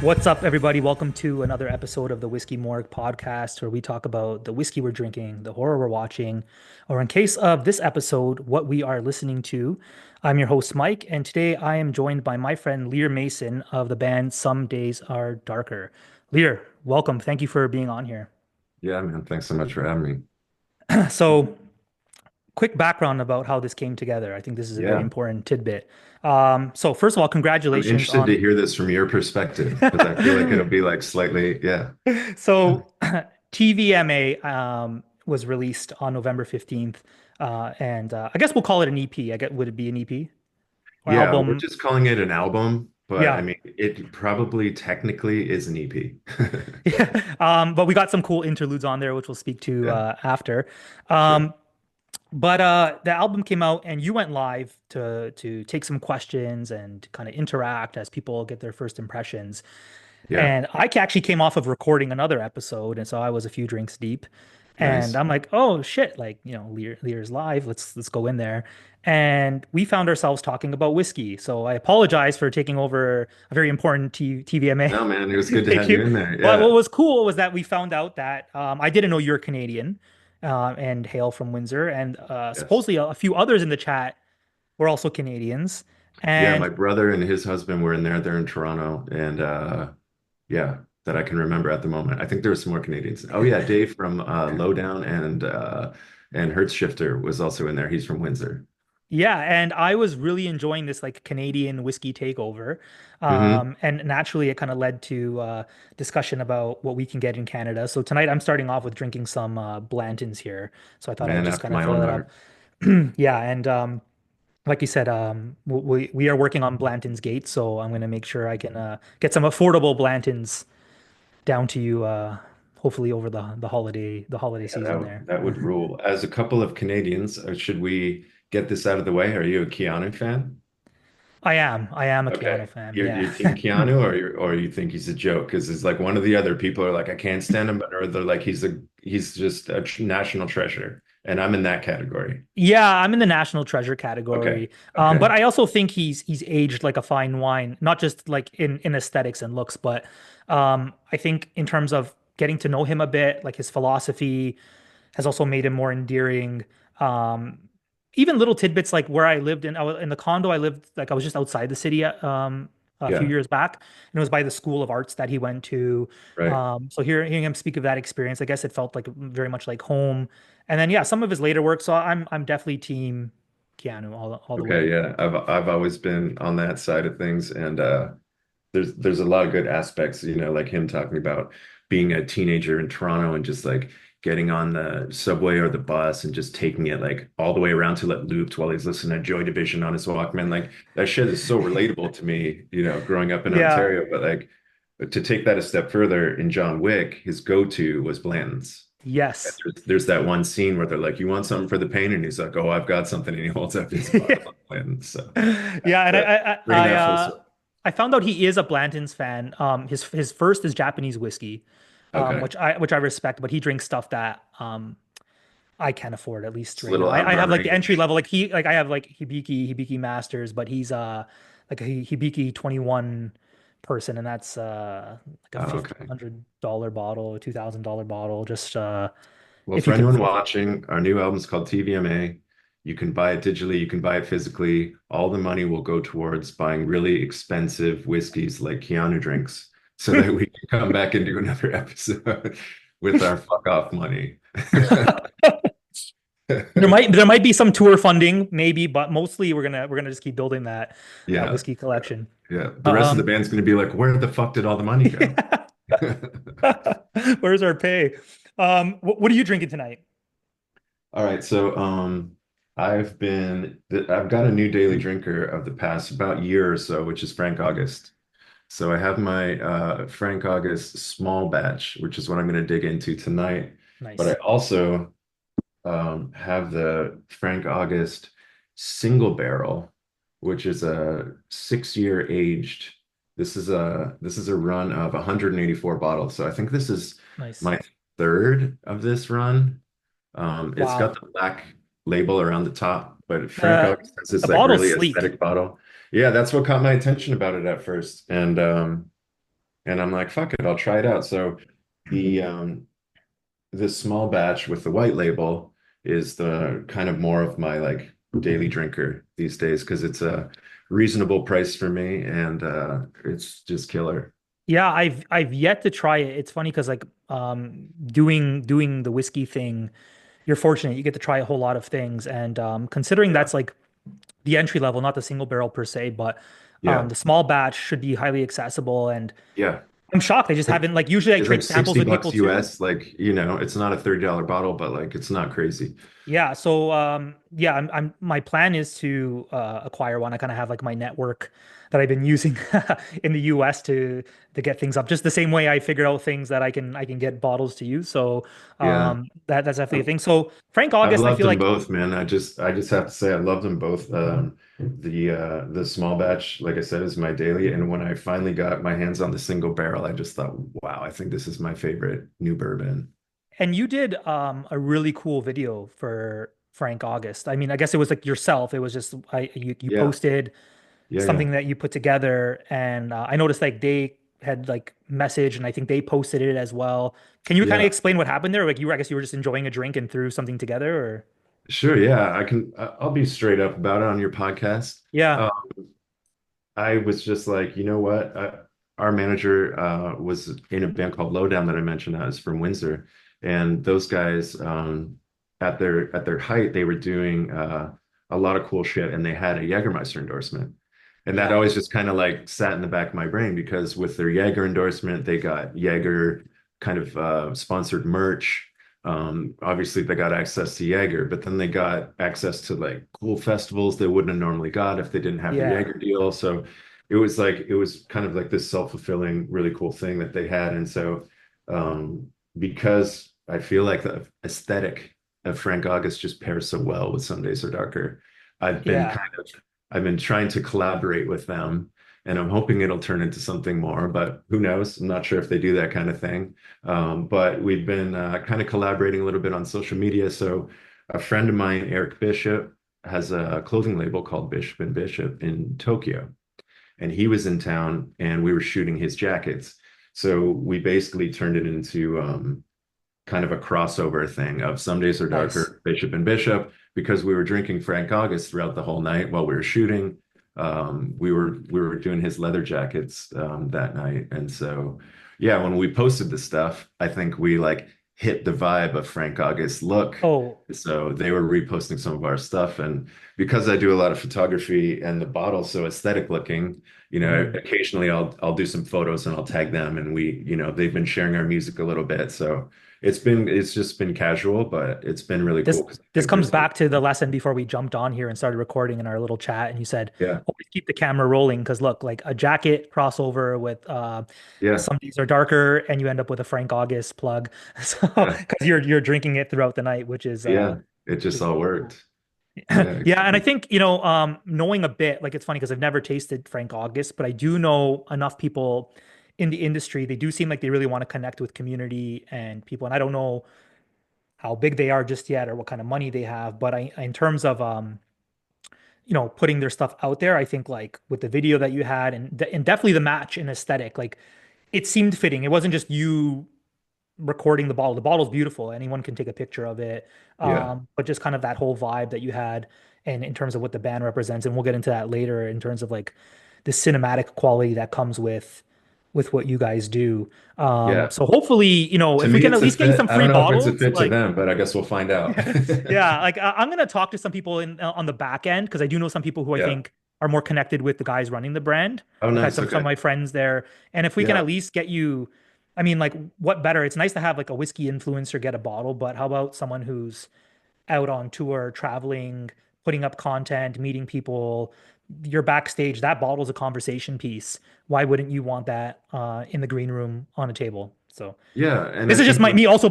What's up, everybody? Welcome to another episode of the Whiskey Morgue podcast, where we talk about the whiskey we're drinking, the horror we're watching, or in case of this episode, what we are listening to. I'm your host, Mike, and today I am joined by my friend Lear Mason of the band Some Days Are Darker. Lear, welcome. Thank you for being on here. Yeah, man. Thanks so much for having me. So, quick background about how this came together. I think this is a very Yeah, important tidbit. So, first of all, I'm congratulations interested on. to hear this from your perspective because I feel like it'll be like slightly, yeah. So TVMA was released on November 15th. And I guess we'll call it an EP. I guess would it be an EP or Yeah, we're album? just calling it an album, but I Yeah. mean, it probably technically is an EP. Yeah. But we got some cool interludes on there, which we'll speak to Yeah, after. sure. Um, but the album came out and you went live to take some questions and kind of interact as people get their first impressions. Yeah, And actually came off of recording another episode, and so I was a few drinks deep. And nice. I'm like, oh shit, like, Lear's live. Let's go in there. And we found ourselves talking about whiskey. So I apologize for taking over a very important TVMA. No, man, it was good to Thank have you you. in there. But what Yeah. was cool was that we found out that I didn't know you're Canadian and hail from Windsor. And Yes. supposedly a few others in the chat were also Canadians. Yeah, And my brother and his husband were in there. They're in Toronto, and yeah, that I can remember at the moment. I think there were some more Canadians. Oh yeah, Dave from Lowdown and Hertz Shifter was also in there. He's from Windsor. yeah, and I was really enjoying this like Canadian whiskey takeover. Hmm. And naturally it kind of led to discussion about what we can get in Canada. So tonight I'm starting off with drinking some Blantons here. So I thought I would Man just after kind of my fill own it up. heart. Yeah, and like you said, we are working on Blanton's Gate, so I'm gonna make sure I can get some affordable Blantons down to you hopefully over the holiday Yeah, season there. that would rule. As a couple of Canadians, should we get this out of the way? Are you a Keanu fan? I am a Okay. Keanu fan, You're yeah. team Keanu or you think he's a joke? Because it's like one of the other people are like, I can't stand him, but or they're like he's just a national treasure. And I'm in that category. Yeah, I'm in the national treasure Okay. category. But Okay. I also think he's aged like a fine wine, not just like in aesthetics and looks, but I think in terms of getting to know him a bit, like his philosophy has also made him more endearing. Um, Even little tidbits like where I lived in, I was in the condo I lived, like I was just outside the city a few Yeah. years back, and it was by the School of Arts that he went to. Right. So hearing him speak of that experience, I guess it felt like very much like home. And then yeah, some of his later work. So I'm definitely team Keanu all the way. Okay. Yeah. I've always been on that side of things. And there's a lot of good aspects, like him talking about being a teenager in Toronto and just like getting on the subway or the bus and just taking it like all the way around till it looped while he's listening to Joy Division on his Walkman. Like that shit is so relatable to me, growing up in Yeah. Ontario. But like to take that a step further in John Wick, his go-to was Blanton's. And Yes. there's that one scene where they're like, "You want something for the pain?" And he's like, "Oh, I've got something." And he holds up his bottle of Blanton's. So Yeah, and that, bringing that full circle. I found out he is a Blanton's fan. His first is Japanese whiskey, Okay. which I respect, but he drinks stuff that I can't afford at least It's a right now. little I out of our have like the entry range. level, like I have like Hibiki Masters, but he's like a Hibiki 21 person, and that's like a Oh, okay. $1,500 bottle, a $2,000 bottle. Just Well, if for you can anyone afford. watching, our new album is called TVMA. You can buy it digitally, you can buy it physically. All the money will go towards buying really expensive whiskeys like Keanu drinks so that we can come back and do another episode with our fuck off money. There might be some tour funding, maybe, but mostly we're gonna just keep building that Yeah, whiskey collection. yeah. The rest of the Um, band's going to be like, where the fuck did all the money go? yeah. Where's our pay? What are you drinking tonight? All right, so I've got a new daily drinker of the past about year or so, which is Frank August. So I have my Frank August small batch, which is what I'm going to dig into tonight. But I Nice. also have the Frank August single barrel, which is a 6 year aged. This is a run of 184 bottles. So I think this is Nice. my third of this run. It's got Wow. the black label around the top, but Frank Uh, Ox has this the like bottle's really sleek. aesthetic bottle. Yeah, that's what caught my attention about it at first. And and I'm like, fuck it, I'll try it out. So the this small batch with the white label is the kind of more of my like daily drinker these days because it's a reasonable price for me and it's just killer. Yeah, I've yet to try it. It's funny because like doing the whiskey thing, you're fortunate. You get to try a whole lot of things. And considering Yeah. that's like the entry level, not the single barrel per se, but Yeah. the small batch should be highly accessible. And Yeah. I'm shocked they just Like haven't like usually I it's like trade samples 60 with people bucks too. US. Like, it's not a $30 bottle, but like it's not crazy. Yeah, so yeah, I'm my plan is to acquire one. I kind of have like my network that I've been using in the US to get things up just the same way I figured out things that I can get bottles to use. So Yeah. that's definitely a I've, thing. So Frank I've August, I loved feel them like both, man. I just have to say I love them both. The small batch, like I said, is my daily. And when I finally got my hands on the single barrel, I just thought, wow, I think this is my favorite new bourbon. and you did a really cool video for Frank August. I mean, I guess it was like yourself. It was just you Yeah. posted Yeah, yeah. something that you put together, and I noticed like they had like message, and I think they posted it as well. Can you kind of Yeah. explain what happened there? Like I guess you were just enjoying a drink and threw something together, or Sure, yeah. I'll be straight up about it on your podcast. yeah, Uh, I was just like, you know what? Our manager was in a band called Lowdown that I mentioned. I was from Windsor, and those guys, at their height, they were doing a lot of cool shit, and they had a Jägermeister endorsement, and that yeah, always just kind of like sat in the back of my brain because with their Jaeger endorsement, they got Jaeger kind of sponsored merch. Obviously, they got access to Jaeger, but then they got access to like cool festivals they wouldn't have normally got if they didn't have the yeah, Jaeger deal. So it was kind of like this self-fulfilling, really cool thing that they had. And so because I feel like the aesthetic of Frank August just pairs so well with Some Days Are Darker, I've been yeah. kind of I've been trying to collaborate with them and I'm hoping it'll turn into something more, but who knows? I'm not sure if they do that kind of thing. But we've been kind of collaborating a little bit on social media. So a friend of mine, Eric Bishop, has a clothing label called Bishop and Bishop in Tokyo. And he was in town and we were shooting his jackets. So we basically turned it into kind of a crossover thing of Some Days Are Nice. Darker, Bishop and Bishop, because we were drinking Frank August throughout the whole night while we were shooting. We were doing his leather jackets that night, and so yeah, when we posted the stuff, I think we like hit the vibe of Frank August's look. Oh, So they were reposting some of our stuff, and because I do a lot of photography and the bottle's so aesthetic looking, mhm. occasionally I'll do some photos and I'll tag them, and they've been sharing our music a little bit, so it's just been casual, but it's been really This cool because I this think comes there's like back to the lesson before we jumped on here and started recording in our little chat, and you said yeah, always keep the camera rolling because look, like a jacket crossover with yeah, some days are darker, and you end up with a Frank August plug. So yeah, because you're drinking it throughout the night, which is yeah. It which just is all really cool. worked. Yeah, Yeah, and I exactly. think, knowing a bit, like it's funny because I've never tasted Frank August, but I do know enough people in the industry. They do seem like they really want to connect with community and people. And I don't know how big they are just yet or what kind of money they have, but in terms of putting their stuff out there, I think like with the video that you had and definitely the match and aesthetic, like it seemed fitting. It wasn't just you recording the bottle. The bottle's beautiful. Anyone can take a picture of it. Yeah, But just kind of that whole vibe that you had and in terms of what the band represents, and we'll get into that later in terms of like the cinematic quality that comes with what you guys do. yeah. So hopefully, To if we me, can at it's a least get you fit. some I free don't know if it's a bottles, fit to like them, but I guess we'll find out. yeah, like I'm gonna talk to some people in on the back end because I do know some people who I Yeah. think are more connected with the guys running the brand. Oh, I've had nice. some of Okay. my friends there, and if we can Yeah. at least get you, I mean, like what better? It's nice to have like a whiskey influencer get a bottle, but how about someone who's out on tour, traveling, putting up content, meeting people? You're backstage. That bottle's a conversation piece. Why wouldn't you want that in the green room on a table? So. Yeah. And This I is just think me also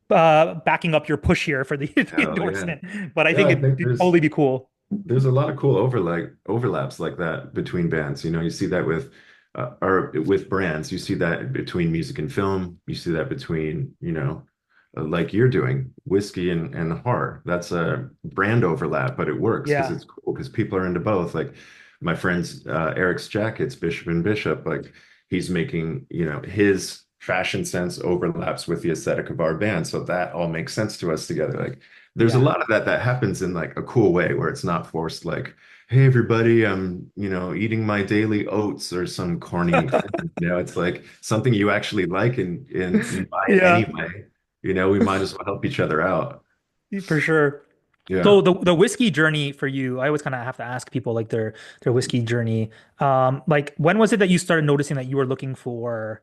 backing up your push here for the, the hell yeah. endorsement, but I Yeah, think I think it'd totally be cool. there's a lot of cool overlaps like that between bands. You see that with or with brands. You see that between music and film. You see that between, like you're doing whiskey and horror. That's a brand overlap, but it works because Yeah. it's cool because people are into both. Like my friend's Eric's jackets, Bishop and Bishop, like he's making, his fashion sense overlaps with the aesthetic of our band. So that all makes sense to us together. Like there's a Yeah. lot of that happens in like a cool way where it's not forced, like, hey everybody, I'm, eating my daily oats or some corny thing. It's like something you actually like and you buy it Yeah, anyway. We might as well help each other out. for sure. Yeah. So the whiskey journey for you, I always kind of have to ask people like their whiskey journey. Like when was it that you started noticing that you were looking for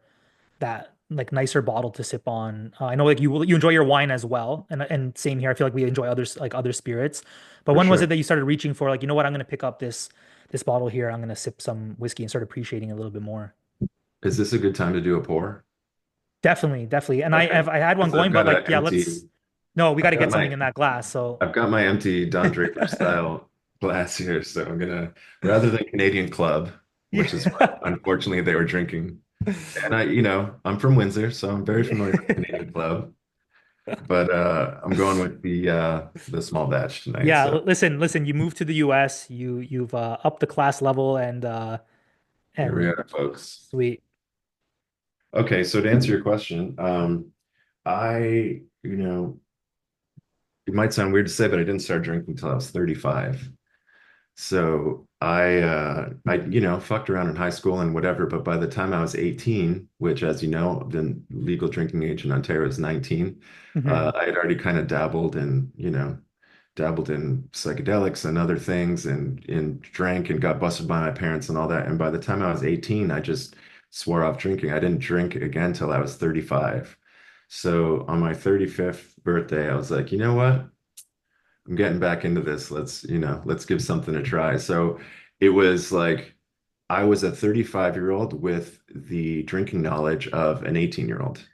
that like nicer bottle to sip on? I know like you enjoy your wine as well, and same here. I feel like we enjoy others like other spirits. But For when was sure. it that you started reaching for like, you know what, I'm gonna pick up this bottle here. I'm gonna sip some whiskey and start appreciating it a little bit more. Is this a good time to do a pour? Definitely, definitely. And Okay. I had one Because I've going, but got like an yeah, empty, no, we got I've to got get something my in that glass. So I've got my empty Don Draper style glass here, so I'm gonna, rather than Canadian Club, which is what yeah. unfortunately they were drinking. And I'm from Windsor, so I'm very familiar with Canadian Club, but I'm going with the small batch tonight. Yeah, So listen, you moved to the US, you've upped the class level here we and are, folks. sweet. Okay, so to answer your question, I, it might sound weird to say, but I didn't start drinking until I was 35. So I fucked around in high school and whatever, but by the time I was 18, which as you know, the legal drinking age in Ontario is 19, Hmm. I had already kind of dabbled in psychedelics and other things and drank and got busted by my parents and all that. And by the time I was 18, I just swore off drinking. I didn't drink again till I was 35. So on my 35th birthday, I was like, you know what? I'm getting back into this. Let's give something a try. So it was like I was a 35-year-old with the drinking knowledge of an 18-year-old.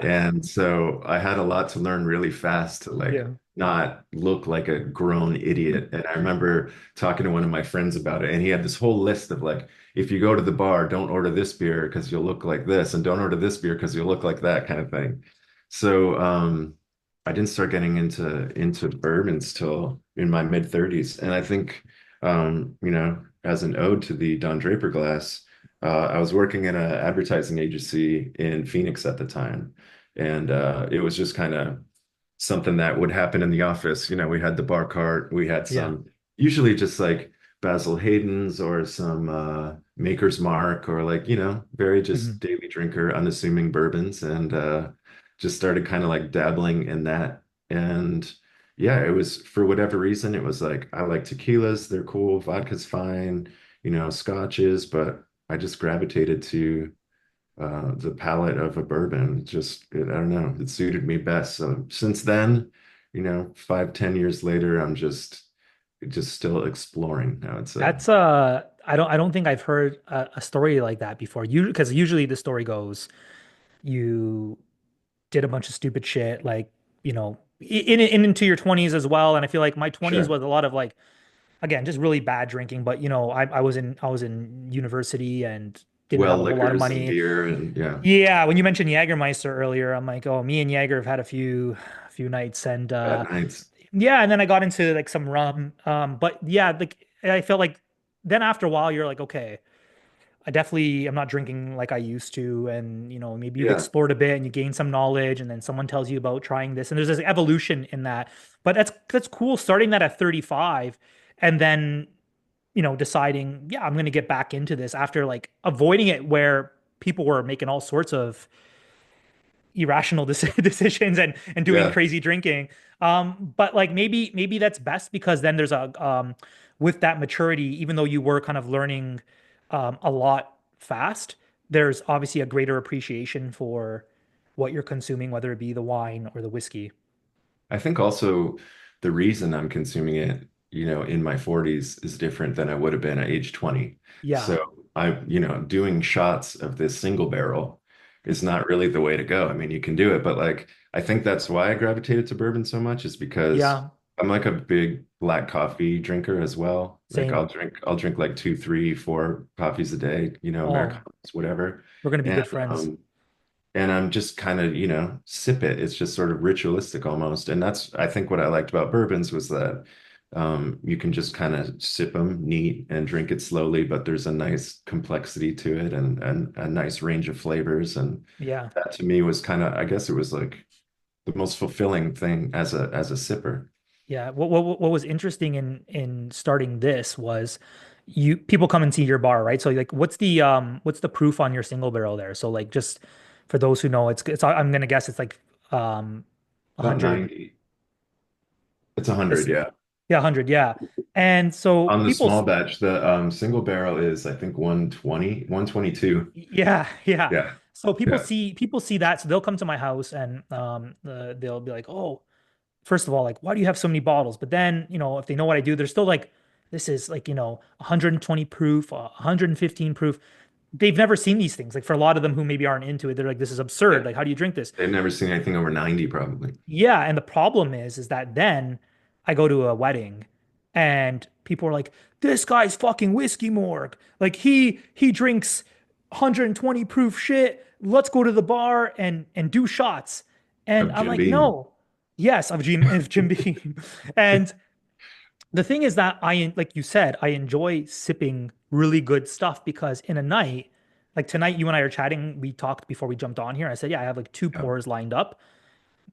And so I had a lot to learn really fast to like Yeah. not look like a grown idiot. And I remember talking to one of my friends about it, and he had this whole list of like, if you go to the bar, don't order this beer because you'll look like this, and don't order this beer because you'll look like that kind of thing. So I didn't start getting into bourbons till in my mid 30s. And I think as an ode to the Don Draper glass, I was working in an advertising agency in Phoenix at the time. And it was just kind of something that would happen in the office. We had the bar cart, we had Yeah. some, usually just like Basil Hayden's or some Maker's Mark or like, very just Hmm. daily drinker, unassuming bourbons. And just started kind of like dabbling in that. And yeah, it was for whatever reason, it was like, I like tequilas, they're cool, vodka's fine, scotches, but I just gravitated to the palate of a bourbon. I don't know, it suited me best. So since then, 5, 10 years later, I'm just still exploring, I would say. That's I don't think I've heard a story like that before. You because usually the story goes you did a bunch of stupid shit like, in into your 20s as well. And I feel like my 20s Sure. was a lot of like again, just really bad drinking, but I was in university and didn't have Well, a whole lot of liquors and money. beer and yeah, Yeah, when you mentioned Jägermeister earlier, I'm like, oh, me and Jäger have had a few nights and bad nights. yeah, and then I got into like some rum. But yeah, like I felt like then after a while you're like, okay, I definitely am not drinking like I used to. And maybe you've Yeah. explored a bit and you gain some knowledge, and then someone tells you about trying this, and there's this evolution in that. But that's cool starting that at 35 and then deciding, yeah, I'm going to get back into this after like avoiding it where people were making all sorts of irrational decisions and doing Yeah. crazy drinking. But like maybe that's best because then there's a with that maturity, even though you were kind of learning a lot fast, there's obviously a greater appreciation for what you're consuming, whether it be the wine or the whiskey. I think also the reason I'm consuming it, in my 40s is different than I would have been at age 20. Yeah. So doing shots of this single barrel is not really the way to go. I mean, you can do it, but like I think that's why I gravitated to bourbon so much is because Yeah. I'm like a big black coffee drinker as well. Like Same. I'll drink like two, three, four coffees a day, Oh, Americanos, whatever. we're gonna be And good friends. I'm just kind of, sip it. It's just sort of ritualistic almost. And that's, I think, what I liked about bourbons was that You can just kind of sip them neat and drink it slowly, but there's a nice complexity to it and a nice range of flavors. And Yeah. that to me was kind of, I guess it was like the most fulfilling thing as a sipper. Yeah. What was interesting in starting this was you people come and see your bar, right? So like what's the proof on your single barrel there? So like just for those who know, it's I'm gonna guess it's like 100 About 90. It's 100, this yeah. yeah, 100, yeah. And so On the small batch, the single barrel is I think 120, 122. yeah, yeah. Yeah, So yeah, people see that, so they'll come to my house and they'll be like, "Oh, first of all, like, why do you have so many bottles?" But then, if they know what I do, they're still like, "This is like, 120 proof, 115 proof." They've never seen these things. Like for a lot of them who maybe aren't into it, they're like, "This is absurd. yeah. Like, how do you drink this?" They've never seen anything over 90 probably. Yeah, and the problem is that then I go to a wedding and people are like, "This guy's fucking Whiskey Morgue. Like he drinks 120 proof shit. Let's go to the bar and do shots." And Of I'm Jim like, Beam. "No." Yes, of Jim Beam. And the thing is that like you said, I enjoy sipping really good stuff because in a night, like tonight, you and I are chatting. We talked before we jumped on here. I said, "Yeah, I have like two Yeah, pours lined up.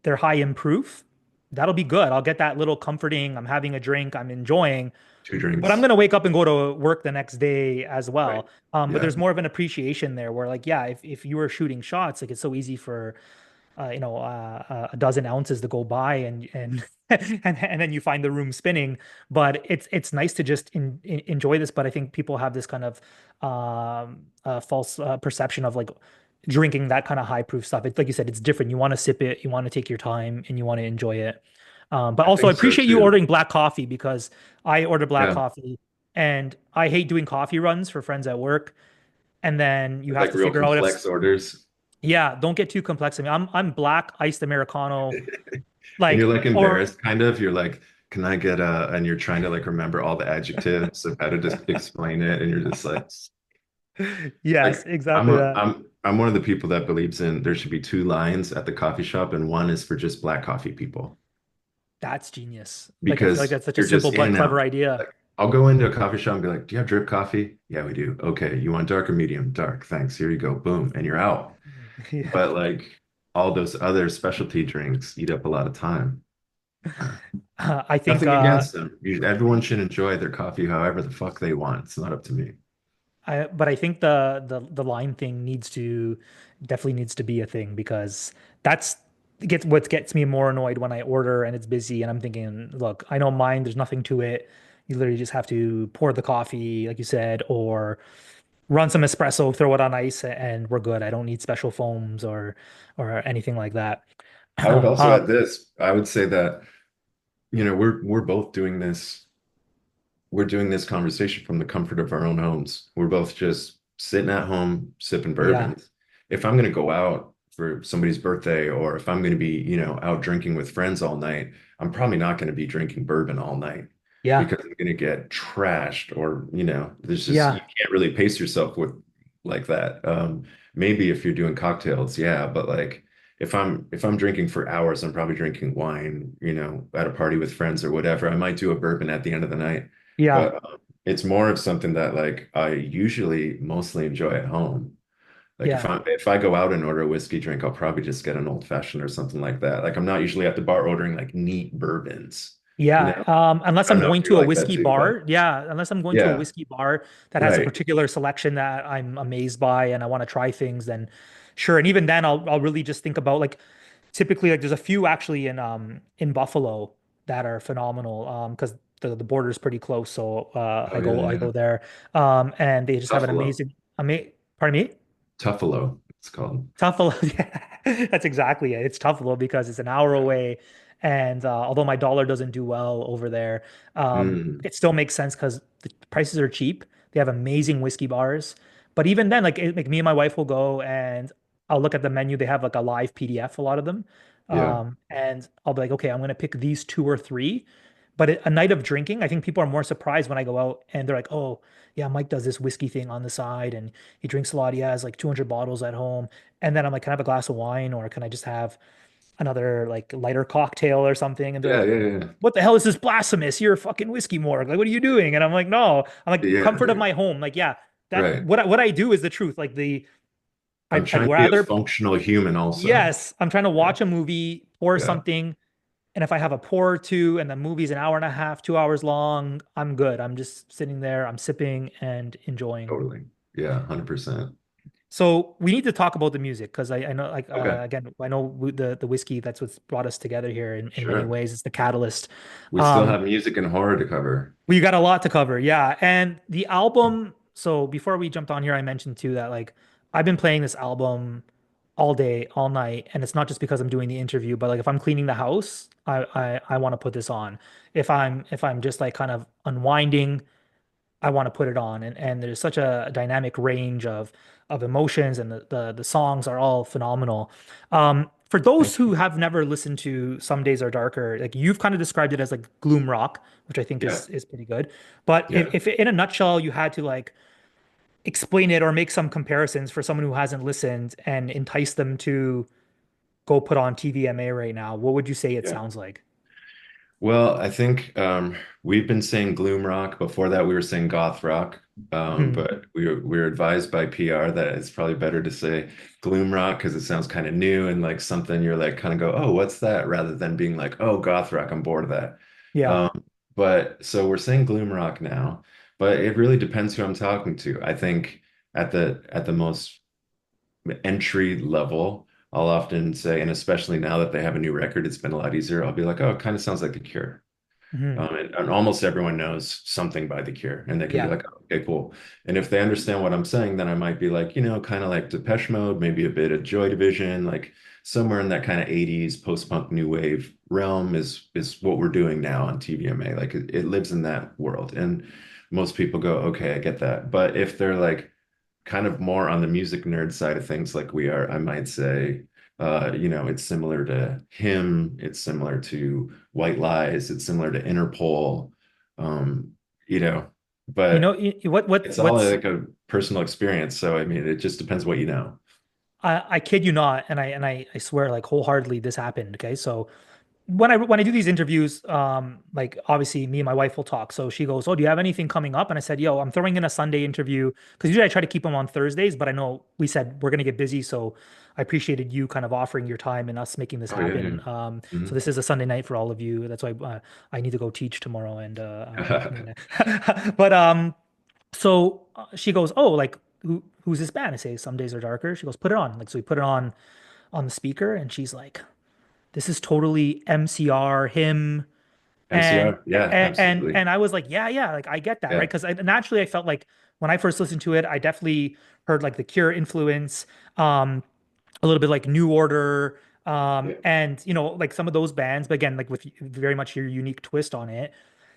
They're high in proof. That'll be good. I'll get that little comforting. I'm having a drink. I'm enjoying, two but I'm drinks. gonna wake up and go to work the next day as Right. well. But Yeah, there's more of an appreciation there where like, yeah, if you were shooting shots, like it's so easy for a dozen ounces to go by and and then you find the room spinning. But it's nice to just enjoy this. But I think people have this kind of false perception of like drinking that kind of high proof stuff. It's like you said, it's different. You want to sip it, you want to take your time, and you want to enjoy it. But I also, I think so appreciate you too. ordering black coffee because I order black Yeah, coffee, and I hate doing coffee runs for friends at work. And then you have like to real figure out if complex orders. yeah, don't get too complex. I mean, I'm black iced Americano, And you're like like or embarrassed, kind of. You're like, can I get a, and you're trying to like remember all the adjectives of how to just explain it. And you're just yes, like, I'm exactly a, that. I'm one of the people that believes in there should be two lines at the coffee shop, and one is for just black coffee people. That's genius. Like I feel like Because that's such a you're simple just in but and clever out. idea. Like, I'll go into a coffee shop and be like, "Do you have drip coffee?" "Yeah, we do." "Okay, you want dark or medium?" "Dark, thanks. Here you go." Boom, and you're out. Yeah. But like all those other specialty drinks eat up a lot of time. Uh, I think Nothing against them. Everyone should enjoy their coffee however the fuck they want. It's not up to me. but I think the line thing definitely needs to be a thing because that's what gets me more annoyed when I order and it's busy and I'm thinking, look, I know mine, there's nothing to it. You literally just have to pour the coffee, like you said, or run some espresso, throw it on ice, and we're good. I don't need special foams or anything like that. I would also Um, add this. I would say that, we're both doing this. We're doing this conversation from the comfort of our own homes. We're both just sitting at home sipping yeah, bourbons. If I'm going to go out for somebody's birthday or if I'm going to be, out drinking with friends all night, I'm probably not going to be drinking bourbon all night yeah, because I'm going to get trashed or, there's just, you yeah, can't really pace yourself with like that. Maybe if you're doing cocktails, yeah, but like if I'm drinking for hours, I'm probably drinking wine, at a party with friends or whatever. I might do a bourbon at the end of the night. yeah, But it's more of something that like I usually mostly enjoy at home. Like if yeah. I go out and order a whiskey drink, I'll probably just get an old fashioned or something like that. Like I'm not usually at the bar ordering like neat bourbons, you Yeah, know? unless I don't I'm know going if you're to a like that whiskey too, but bar. Yeah, unless I'm going to a yeah, whiskey bar that has a right. particular selection that I'm amazed by and I want to try things, then sure. And even then, I'll really just think about like typically like there's a few actually in Buffalo that are phenomenal because the border is pretty close. So Oh yeah, I yeah. go there and they just have an Buffalo. pardon me. Tuffalo, it's called. Tuffalo, yeah, that's exactly it. It's Tuffalo because it's an hour Yeah. away, and although my dollar doesn't do well over there, Mm, it still makes sense because the prices are cheap. They have amazing whiskey bars, but even then, like me and my wife will go and I'll look at the menu. They have like a live PDF, a lot of them, yeah. and I'll be like, okay, I'm gonna pick these two or three. But a night of drinking, I think people are more surprised when I go out and they're like, oh, yeah, Mike does this whiskey thing on the side and he drinks a lot. He has like 200 bottles at home. And then I'm like, can I have a glass of wine or can I just have another like lighter cocktail or something, and they're Yeah, like, yeah, yeah. "What the hell is this blasphemous? You're a fucking whiskey morgue. Like, what are you doing?" And I'm like, "No, I'm like Yeah, comfort of my home. Like, yeah, that right. what I do is the truth. Like the I'm I'd trying to be a rather functional human also. yes, I'm trying to Yeah, watch a movie or yeah, something, and if I have a pour or two, and the movie's an hour and a half, 2 hours long, I'm good. I'm just sitting there, I'm sipping and enjoying. totally. Yeah, 100%. So we need to talk about the music because I know like Okay, again I know the whiskey that's what's brought us together here in many sure. ways. It's the catalyst. We still Um, have music and horror to cover. we got a lot to cover, yeah. And the album. So before we jumped on here, I mentioned too that like I've been playing this album all day, all night, and it's not just because I'm doing the interview, but like if I'm cleaning the house, I want to put this on. If I'm just like kind of unwinding. I want to put it on. And there's such a dynamic range of emotions, and the songs are all phenomenal. For those Thank who you. have never listened to Some Days Are Darker, like you've kind of described it as like gloom rock, which I think Yeah, is pretty good. But yeah. if in a nutshell you had to like explain it or make some comparisons for someone who hasn't listened and entice them to go put on TVMA right now, what would you say it Yeah. sounds like? Well, I think we've been saying gloom rock. Before that, we were saying goth rock. Mhm. But we were advised by PR that it's probably better to say gloom rock because it sounds kind of new and like something you're like kind of go, oh, what's that? Rather than being like, oh, goth rock, I'm bored of that. Yeah. But so we're saying gloom rock now, but it really depends who I'm talking to. I think at the most entry level, I'll often say, and especially now that they have a new record, it's been a lot easier. I'll be like, oh, it kind of sounds like The Cure. Mhm. And almost everyone knows something by The Cure, and they can be Yeah. like, oh, okay, cool. And if they understand what I'm saying, then I might be like, kind of like Depeche Mode, maybe a bit of Joy Division, like somewhere in that kind of 80s post-punk new wave realm is what we're doing now on TVMA. Like it lives in that world. And most people go, okay, I get that. But if they're like kind of more on the music nerd side of things like we are, I might say, it's similar to him, it's similar to White Lies, it's similar to Interpol, um, you know, You know, but it's all what's like a personal experience. So I mean, it just depends what you know. I kid you not, and I swear like wholeheartedly this happened. Okay, so when I do these interviews, like obviously me and my wife will talk. So she goes, "Oh, do you have anything coming up?" And I said, "Yo, I'm throwing in a Sunday interview because usually I try to keep them on Thursdays, but I know we said we're gonna get busy, so I appreciated you kind of offering your time and us making this Oh yeah, yeah. happen. So Mhm. this is a Sunday night for all of you. That's why I need to go teach tomorrow, and but so she goes, "Oh, like who's this band?" I say, "Some Days Are Darker." She goes, "Put it on." Like so we put it on the speaker, and she's like, "This is totally MCR him." And MCR, yeah, absolutely. and I was like, "Yeah, yeah, like I get that, right?" Yeah, Because naturally I felt like when I first listened to it, I definitely heard like the Cure influence, a little bit like New Order, yeah. and like some of those bands, but again, like with very much your unique twist on it.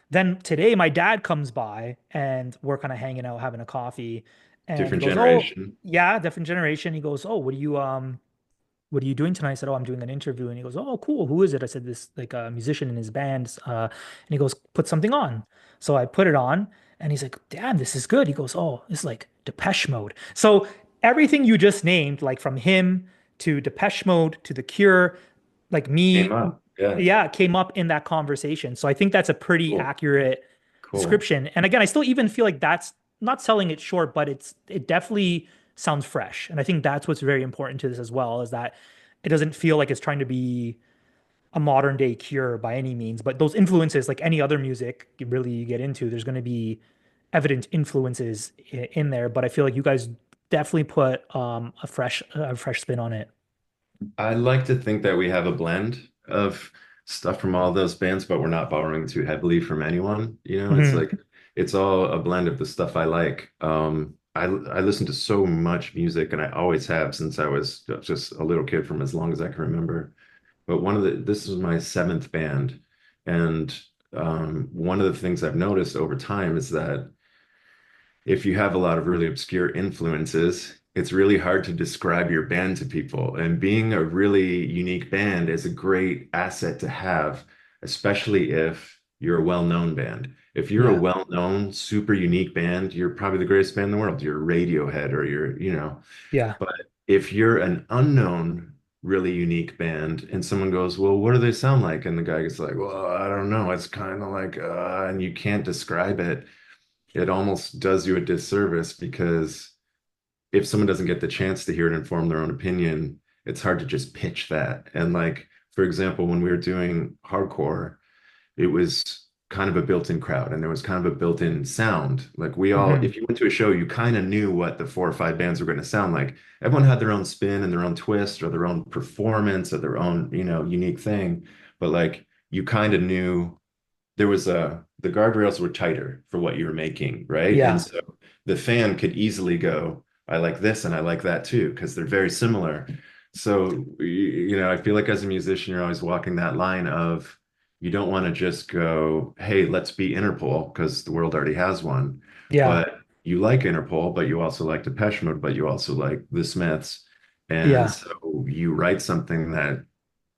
Then today, my dad comes by and we're kind of hanging out, having a coffee, and he Different goes, "Oh, generation. yeah, different generation." He goes, "Oh, what are you doing tonight?" I said, "Oh, I'm doing an interview." And he goes, "Oh, cool. Who is it?" I said, "This like a musician in his band." And he goes, "Put something on." So I put it on, and he's like, "Damn, this is good." He goes, "Oh, it's like Depeche Mode." So everything you just named, like from him to Depeche Mode to The Cure, like Came me, up. Yeah, yeah, came up in that conversation. So I think that's a pretty cool, accurate cool. description. And again, I still even feel like that's not selling it short, but it definitely sounds fresh. And I think that's what's very important to this as well, is that it doesn't feel like it's trying to be a modern day Cure by any means. But those influences, like any other music you get into, there's going to be evident influences in there. But I feel like you guys definitely put a fresh spin on it. I like to think that we have a blend of stuff from all those bands, but we're not borrowing too heavily from anyone. It's Mhm. like it's all a blend of the stuff I like. I listen to so much music, and I always have since I was just a little kid from as long as I can remember. But this is my seventh band, and one of the things I've noticed over time is that if you have a lot of really obscure influences, it's really hard to describe your band to people. And being a really unique band is a great asset to have, especially if you're a well-known band. If you're a Yeah. well-known, super unique band, you're probably the greatest band in the world. You're Radiohead or you're. Yeah. But if you're an unknown, really unique band, and someone goes, "Well, what do they sound like?" And the guy gets like, "Well, I don't know. It's kind of like," and you can't describe it. It almost does you a disservice because if someone doesn't get the chance to hear it and form their own opinion, it's hard to just pitch that. And like, for example, when we were doing hardcore, it was kind of a built-in crowd and there was kind of a built-in sound. Like we all, Hmm. if you went to a show, you kind of knew what the four or five bands were going to sound like. Everyone had their own spin and their own twist or their own performance or their own, unique thing. But like you kind of knew there was the guardrails were tighter for what you were making, right? And Yeah. so the fan could easily go, I like this and I like that too, because they're very similar. So, I feel like as a musician, you're always walking that line of you don't want to just go, hey, let's be Interpol, because the world already has one. Yeah. But you like Interpol, but you also like Depeche Mode, but you also like the Smiths. And Yeah. so you write something that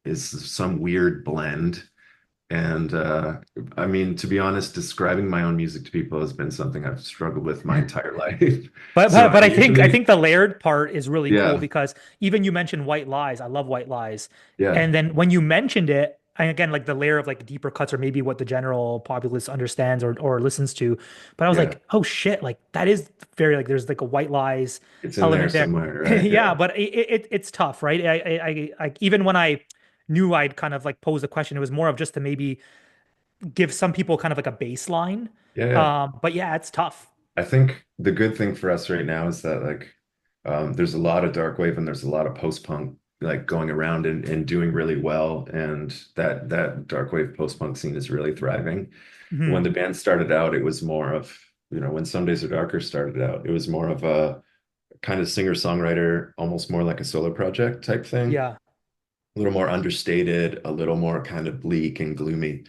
is some weird blend and I mean, to be honest, describing my own music to people has been something I've struggled with my entire life. But So but I but I think usually, the layered part is really cool yeah, because even you mentioned White Lies. I love White Lies. yeah, And then when you mentioned it, and again, like the layer of like deeper cuts or maybe what the general populace understands or listens to. But I was yeah. like, oh shit, like that is very like there's like a White Lies It's in there element there. somewhere, right? Yeah, Yeah, but it's tough, right? Even when I knew I'd kind of like pose the question, it was more of just to maybe give some people kind of like a baseline. yeah, yeah. But yeah, it's tough. I think the good thing for us right now is that like there's a lot of dark wave and there's a lot of post-punk like going around and doing really well, and that dark wave post-punk scene is really thriving. When Mhm. the band started out, it was more of, when Some Days Are Darker started out, it was more of a kind of singer-songwriter, almost more like a solo project type thing, Yeah. a little more understated, a little more kind of bleak and gloomy.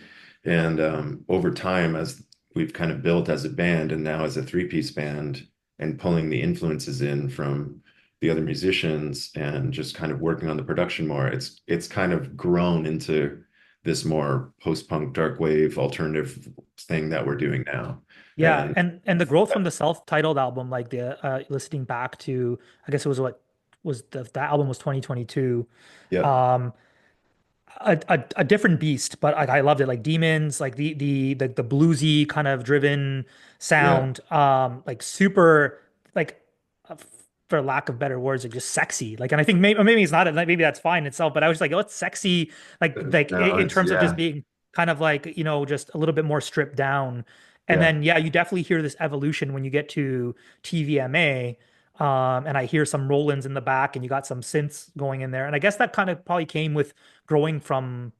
And over time, as we've kind of built as a band and now as a three-piece band and pulling the influences in from the other musicians and just kind of working on the production more, it's kind of grown into this more post-punk dark wave alternative thing that we're doing now. Yeah, And and the growth from the self-titled album, like the listening back to, I guess it was what was that album was 2022. yep, Um, a different beast, but I loved it. Like Demons, like the bluesy kind of driven yeah, sound, like super, like uh, for lack of better words, like just sexy. Like, and I think maybe it's not, like, maybe that's fine itself, but I was like, oh, it's sexy, like no, in it's terms of just yeah, being kind of like just a little bit more stripped down. And yeah, then yeah, you definitely hear this evolution when you get to TVMA. And I hear some Rollins in the back, and you got some synths going in there. And I guess that kind of probably came with growing from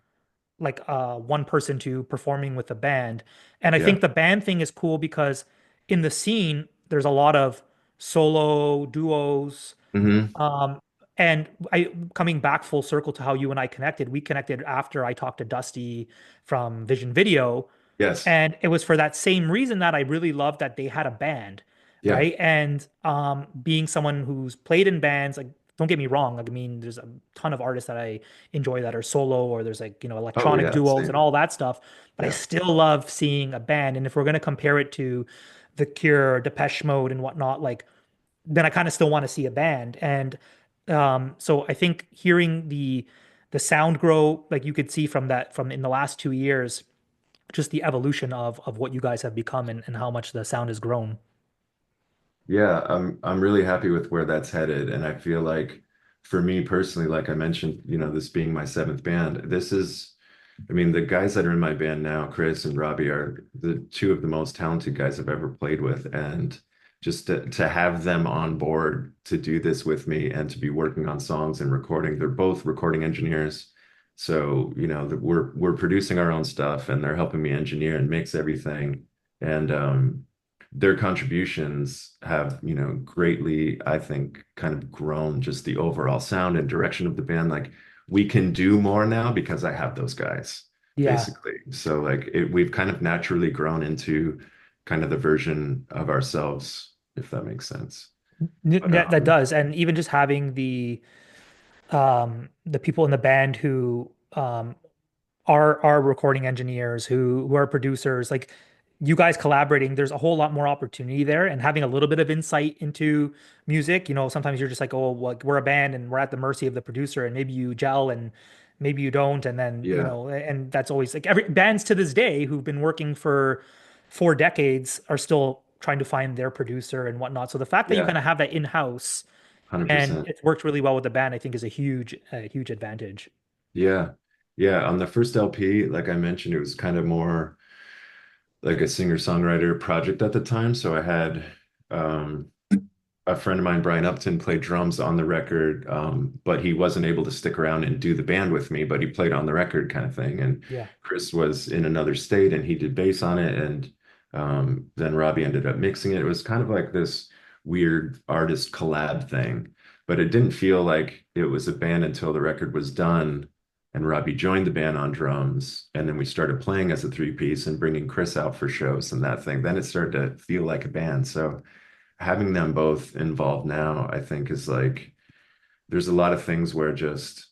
like one person to performing with a band. And I yeah. think the band thing is cool because in the scene, there's a lot of solo duos. Hmm. Um, and I coming back full circle to how you and I connected, we connected after I talked to Dusty from Vision Video. Yes. And it was for that same reason that I really loved that they had a band, Yeah. right? And being someone who's played in bands, like don't get me wrong, like, I mean, there's a ton of artists that I enjoy that are solo or there's like, Oh electronic yeah, duos and same. all that stuff. But I Yeah. still love seeing a band. And if we're gonna compare it to The Cure, Depeche Mode, and whatnot, like then I kind of still want to see a band. And so I think hearing the sound grow, like you could see from that from in the last 2 years, just the evolution of what you guys have become and how much the sound has grown. Yeah, I'm really happy with where that's headed. And I feel like for me personally, like I mentioned, this being my seventh band, I mean, the guys that are in my band now, Chris and Robbie, are the two of the most talented guys I've ever played with. And just to have them on board to do this with me and to be working on songs and recording, they're both recording engineers. So, we're producing our own stuff and they're helping me engineer and mix everything. And their contributions have, greatly, I think, kind of grown just the overall sound and direction of the band. Like we can do more now because I have those guys, Yeah, basically. So like we've kind of naturally grown into kind of the version of ourselves, if that makes sense. But that does. And even just having the people in the band who are recording engineers who are producers, like you guys collaborating, there's a whole lot more opportunity there and having a little bit of insight into music. Sometimes you're just like, oh, well, we're a band and we're at the mercy of the producer, and maybe you gel and maybe you don't. And then, Yeah. and that's always like every bands to this day who've been working for 4 decades are still trying to find their producer and whatnot. So the fact that you Yeah. kind of have that in-house and 100%. it's worked really well with the band, I think is a huge advantage. Yeah. Yeah. On the first LP, like I mentioned, it was kind of more like a singer-songwriter project at the time. So I had um, a friend of mine, Brian Upton, played drums on the record, but he wasn't able to stick around and do the band with me, but he played on the record kind of thing. And Yeah. Chris was in another state and he did bass on it. And then Robbie ended up mixing it. It was kind of like this weird artist collab thing, but it didn't feel like it was a band until the record was done. And Robbie joined the band on drums. And then we started playing as a three-piece and bringing Chris out for shows and that thing. Then it started to feel like a band. So having them both involved now, I think is like there's a lot of things where just,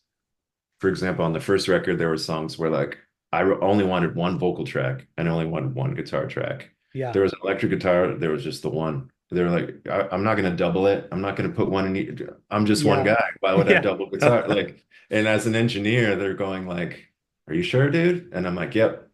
for example, on the first record, there were songs where like only wanted one vocal track and I only wanted one guitar track. Yeah. There was an electric guitar, there was just the one. They were like, I'm not going to double it. I'm not going to put one in each. I'm just one Yeah. guy. Why would I Yeah. double guitar? Like, and as an engineer, they're going like, are you sure, dude? And I'm like, yep.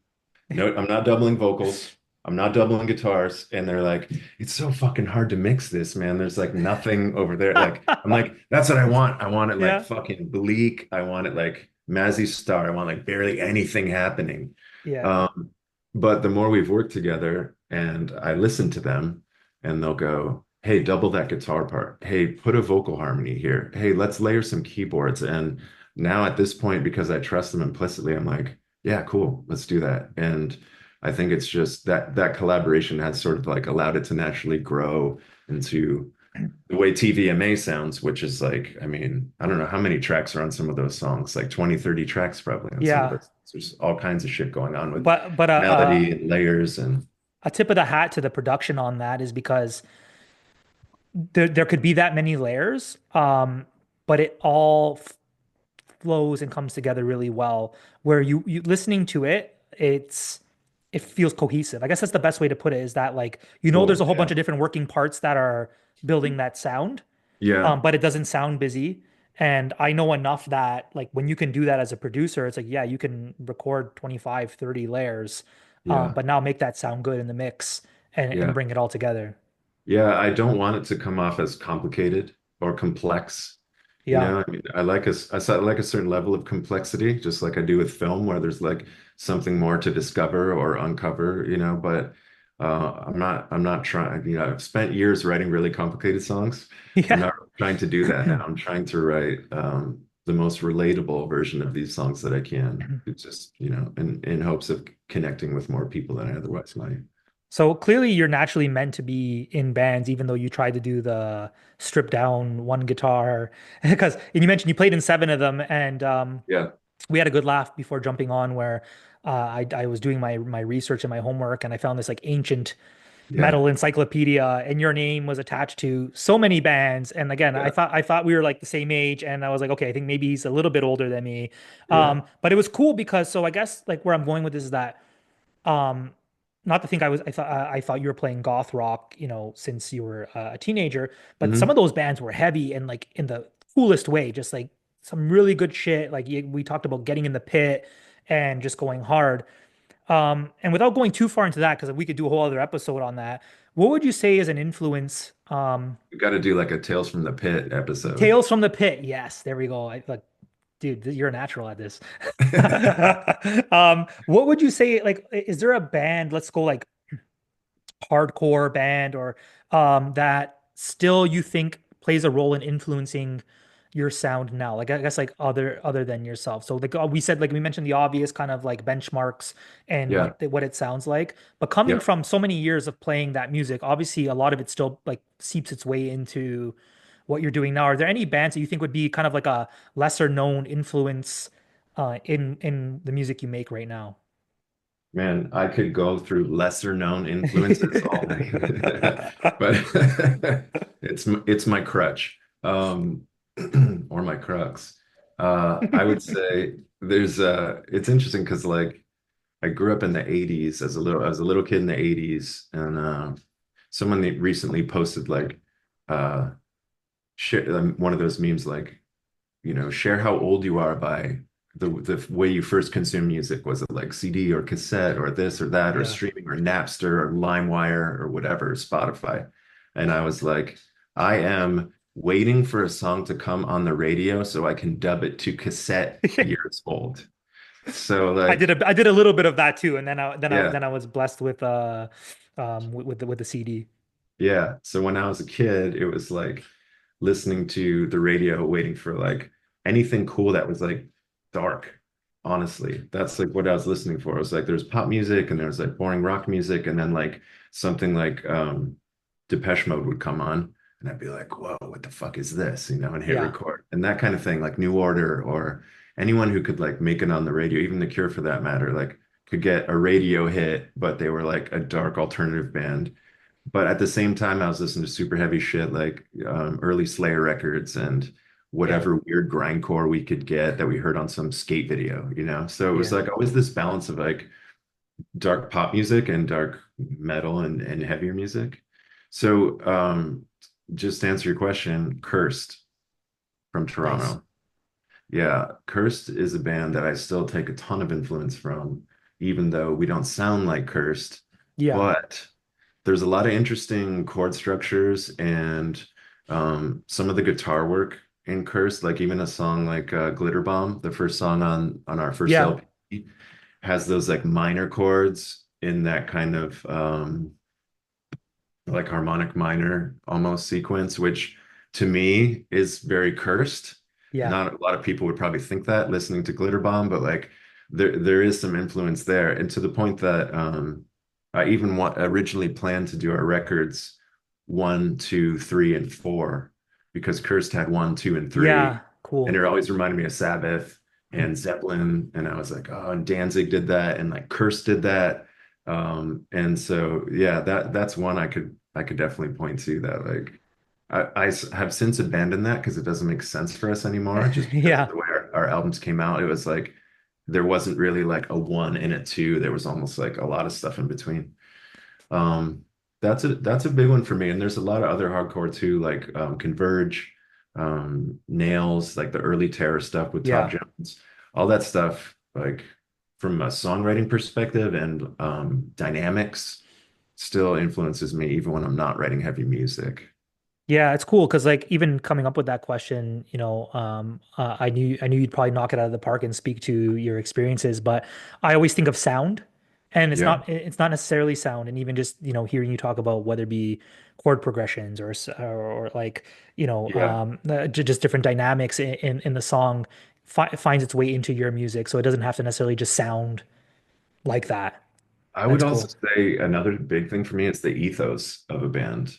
No, I'm not doubling vocals. I'm not doubling guitars. And they're like, it's so fucking hard to mix this, man. There's like nothing over there. Like, I'm like, that's what I want. I want it like Yeah. fucking bleak. I want it like Mazzy Star. I want like barely anything happening. Yeah. Um, but the more we've worked together and I listen to them and they'll go, hey, double that guitar part. Hey, put a vocal harmony here. Hey, let's layer some keyboards. And now at this point, because I trust them implicitly, I'm like, yeah, cool, let's do that. And I think it's just that collaboration has sort of like allowed it to naturally grow into the way TVMA sounds, which is like, I mean, I don't know how many tracks are on some of those songs, like 20, 30 tracks probably on some of Yeah. those. There's all kinds of shit going on with But melody and layers and a tip of the hat to the production on that is because there could be that many layers, but it all flows and comes together really well. Where you listening to it, it feels cohesive. I guess that's the best way to put it. Is that like there's cool. a whole bunch Yeah. of different working parts that are building that sound, Yeah. but it doesn't sound busy. And I know enough that like when you can do that as a producer, it's like, yeah, you can record 25, 30 layers, Yeah. but now make that sound good in the mix and Yeah. bring it all together. Yeah. I don't want it to come off as complicated or complex. You Yeah. know, I mean, I like a certain level of complexity, just like I do with film, where there's like something more to discover or uncover, but I'm not trying, I've spent years writing really complicated songs. I'm Yeah. not trying to do that now. I'm trying to write the most relatable version of these songs that I can. It's just, in hopes of connecting with more people than I otherwise might. So clearly you're naturally meant to be in bands, even though you tried to do the stripped down one guitar. And you mentioned you played in seven of them, and Yeah. we had a good laugh before jumping on where I was doing my research and my homework, and I found this like ancient Yeah. metal encyclopedia, and your name was attached to so many bands. And again, Yeah. I thought we were like the same age, and I was like, okay, I think maybe he's a little bit older than me. Yeah. But it was cool because so I guess like where I'm going with this is that um, not to think I thought you were playing goth rock, since you were a teenager, but some of Hmm. those bands were heavy and like in the coolest way, just like some really good shit. Like we talked about getting in the pit and just going hard. And without going too far into that, because we could do a whole other episode on that, what would you say is an influence? We got to do like a Tales from the Pit episode. Tales from the Pit. Yes, there we go. I like, dude, you're a natural at this. What would you say? Like, is there a band? Let's go like hardcore band or that still you think plays a role in influencing your sound now? Like I guess like other than yourself. So like we said, like we mentioned the obvious kind of like benchmarks and Yeah. what it sounds like. But coming Yep. from so many years of playing that music, obviously a lot of it still like seeps its way into what you're doing now. Are there any bands that you think would be kind of like a lesser known influence in the music you make right now? Man, I could go through lesser known influences all night. But it's my crutch. Or my crux. I would say it's interesting because like I grew up in the 80s I was a little kid in the 80s, and someone recently posted like uh share, one of those memes like, share how old you are by the way you first consumed music. Was it like CD or cassette or this or that or Yeah. streaming or Napster or LimeWire or whatever, Spotify? And I was like, I am waiting for a song to come on the radio so I can dub it to cassette years old. So like, I did a little bit of that too, and yeah. then I was blessed with the CD. Yeah. So when I was a kid, it was like listening to the radio, waiting for like anything cool that was like dark. Honestly, that's like what I was listening for. It was like there's pop music and there's like boring rock music, and then like something like Depeche Mode would come on, and I'd be like, "Whoa, what the fuck is this?" And hit Yeah. record and that kind of thing. Like New Order or anyone who could like make it on the radio, even The Cure for that matter, like could get a radio hit, but they were like a dark alternative band. But at the same time, I was listening to super heavy shit like early Slayer records and Yeah. whatever weird grindcore we could get that we heard on some skate video. So it was Yeah. like always this balance of like dark pop music and dark metal and heavier music. So just to answer your question, Cursed from Nice. Toronto. Yeah, Cursed is a band that I still take a ton of influence from, even though we don't sound like Cursed, Yeah. but there's a lot of interesting chord structures and some of the guitar work in Cursed, like even a song like Glitter Bomb, the first song on our first Yeah. LP, has those like minor chords in that kind of like harmonic minor almost sequence, which to me is very cursed. Yeah. Not a lot of people would probably think that listening to Glitter Bomb, but like there is some influence there. And to the point that I even originally planned to do our records 1, 2, 3, and 4 because Cursed had 1, 2, and 3. Yeah. And Cool. it always reminded me of Sabbath and Zeppelin. And I was like, oh, and Danzig did that, and like Cursed did that. And so yeah, that's one I could definitely point to that like have since abandoned that because it doesn't make sense for us anymore, just because of Yeah. the way our albums came out. It was like there wasn't really like a one and a two. There was almost like a lot of stuff in between. Um, that's a big one for me. And there's a lot of other hardcore too, like Converge, Nails, like the early Terror stuff with Todd Yeah. Jones, all that stuff, like from a songwriting perspective and dynamics, still influences me even when I'm not writing heavy music. Yeah, it's cool because like even coming up with that question, I knew you'd probably knock it out of the park and speak to your experiences, but I always think of sound, and Yeah, it's not necessarily sound, and even just hearing you talk about whether it be chord progressions or like yeah. just different dynamics in the song finds its way into your music, so it doesn't have to necessarily just sound like that. I would That's also cool. say another big thing for me is the ethos of a band.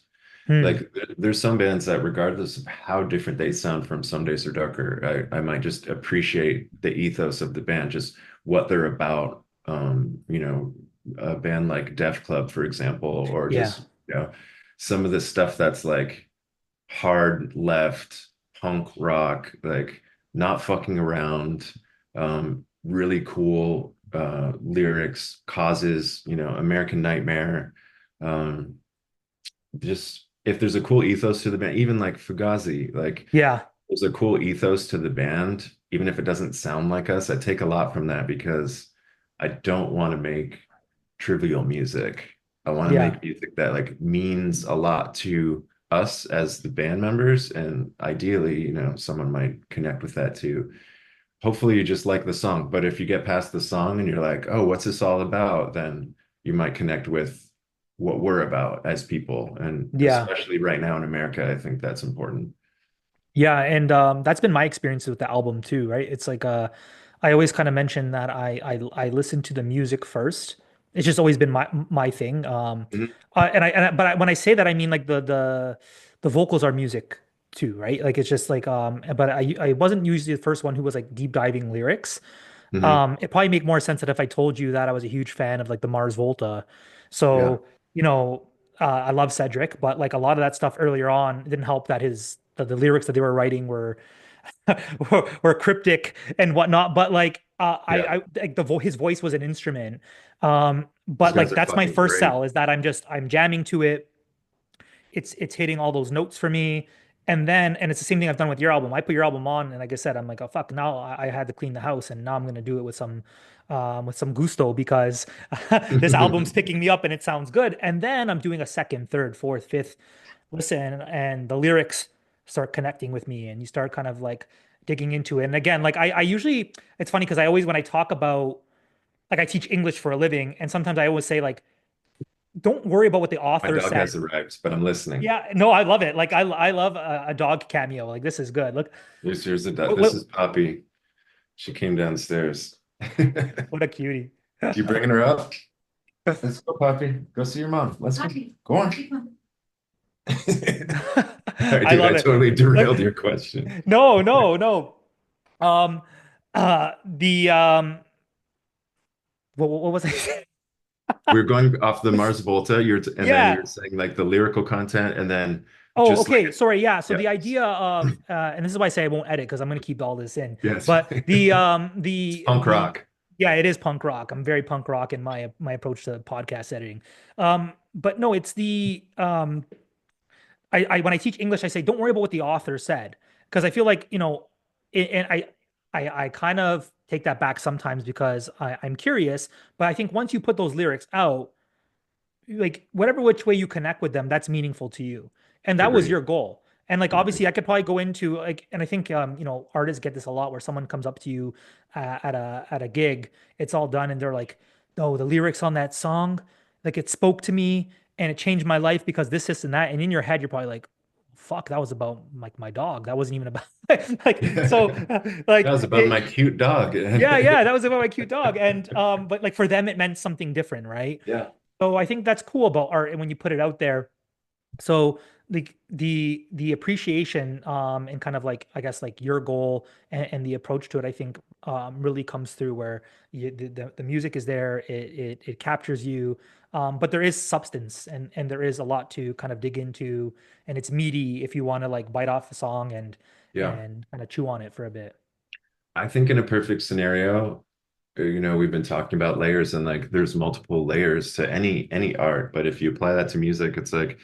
Hmm. Like there's some bands that regardless of how different they sound from Some Days Are Darker, I might just appreciate the ethos of the band, just what they're about. A band like Def Club, for example, or Yeah. just, some of the stuff that's like hard left, punk rock, like not fucking around, really cool lyrics, causes, American Nightmare. Um, just if there's a cool ethos to the band, even like Fugazi, like Yeah. there's a cool ethos to the band, even if it doesn't sound like us. I take a lot from that because I don't want to make trivial music. I want to Yeah. make music that like means a lot to us as the band members, and ideally, someone might connect with that too. Hopefully you just like the song, but if you get past the song and you're like, oh, what's this all about? Then you might connect with what we're about as people. And Yeah. especially right now in America, I think that's important. Yeah, and that's been my experience with the album too, right? It's like I always kind of mention that I listen to the music first. It's just always been my thing. Mhm. When I say that, I mean like the vocals are music too, right? Like it's just like but I wasn't usually the first one who was like deep diving lyrics. Mhm. It probably make more sense that if I told you that I was a huge fan of like the Mars Volta. Yeah. So, I love Cedric, but like a lot of that stuff earlier on didn't help that the lyrics that they were writing were, or cryptic and whatnot. But like Yeah. I like his voice was an instrument. Those But guys like are that's my fucking first great. sell is that I'm jamming to it. It's hitting all those notes for me. And it's the same thing I've done with your album. I put your album on, and like I said, I'm like, oh fuck, now I had to clean the house, and now I'm gonna do it with some gusto because this album's picking me up and it sounds good. And then I'm doing a second, third, fourth, fifth listen, and the lyrics start connecting with me, and you start kind of like digging into it. And again, like I usually, it's funny because I always when I talk about like I teach English for a living, and sometimes I always say like, don't worry about what the My author dog said. has arrived, but I'm listening. Yeah, no, I love it. Like I love a dog cameo. Like this is good. Look, Here's the dog. This is what Poppy. She came downstairs. You what a cutie. bringing her up? Let's go, Poppy. Go see your mom. Let's go. Go on. Sorry, I dude. I love it. totally Look, derailed your question. no, no, no. Um, the what was I saying? We're going off the Mars Volta. And then Yeah. you're saying like the lyrical content, and then Oh, just like okay. Sorry. Yeah. So yeah, the idea of, and this is why I say I won't edit because I'm going to keep all this in. yes, But punk rock. yeah, it is punk rock. I'm very punk rock in my approach to podcast editing. But no, it's I when I teach English, I say don't worry about what the author said because I feel like and I kind of take that back sometimes because I'm curious. But I think once you put those lyrics out, like whatever which way you connect with them, that's meaningful to you. And that was Agreed. your goal. And like Agreed. obviously I could probably go into like and I think artists get this a lot where someone comes up to you at a gig, it's all done and they're like, "No, the lyrics on that song, like it spoke to me and it changed my life because this and that." And in your head you're probably like, "Fuck, that was about like my dog. That wasn't even about like so That like was about my cute dog. yeah, yeah, that was about my cute dog." And but like for them it meant something different, right? Yeah. So I think that's cool about art and when you put it out there. So the appreciation and kind of like I guess like your goal and the approach to it, I think really comes through where the music is there, it captures you, but there is substance and there is a lot to kind of dig into, and it's meaty if you want to like bite off the song Yeah. and kind of chew on it for a bit. I think in a perfect scenario, we've been talking about layers and like there's multiple layers to any art, but if you apply that to music, it's like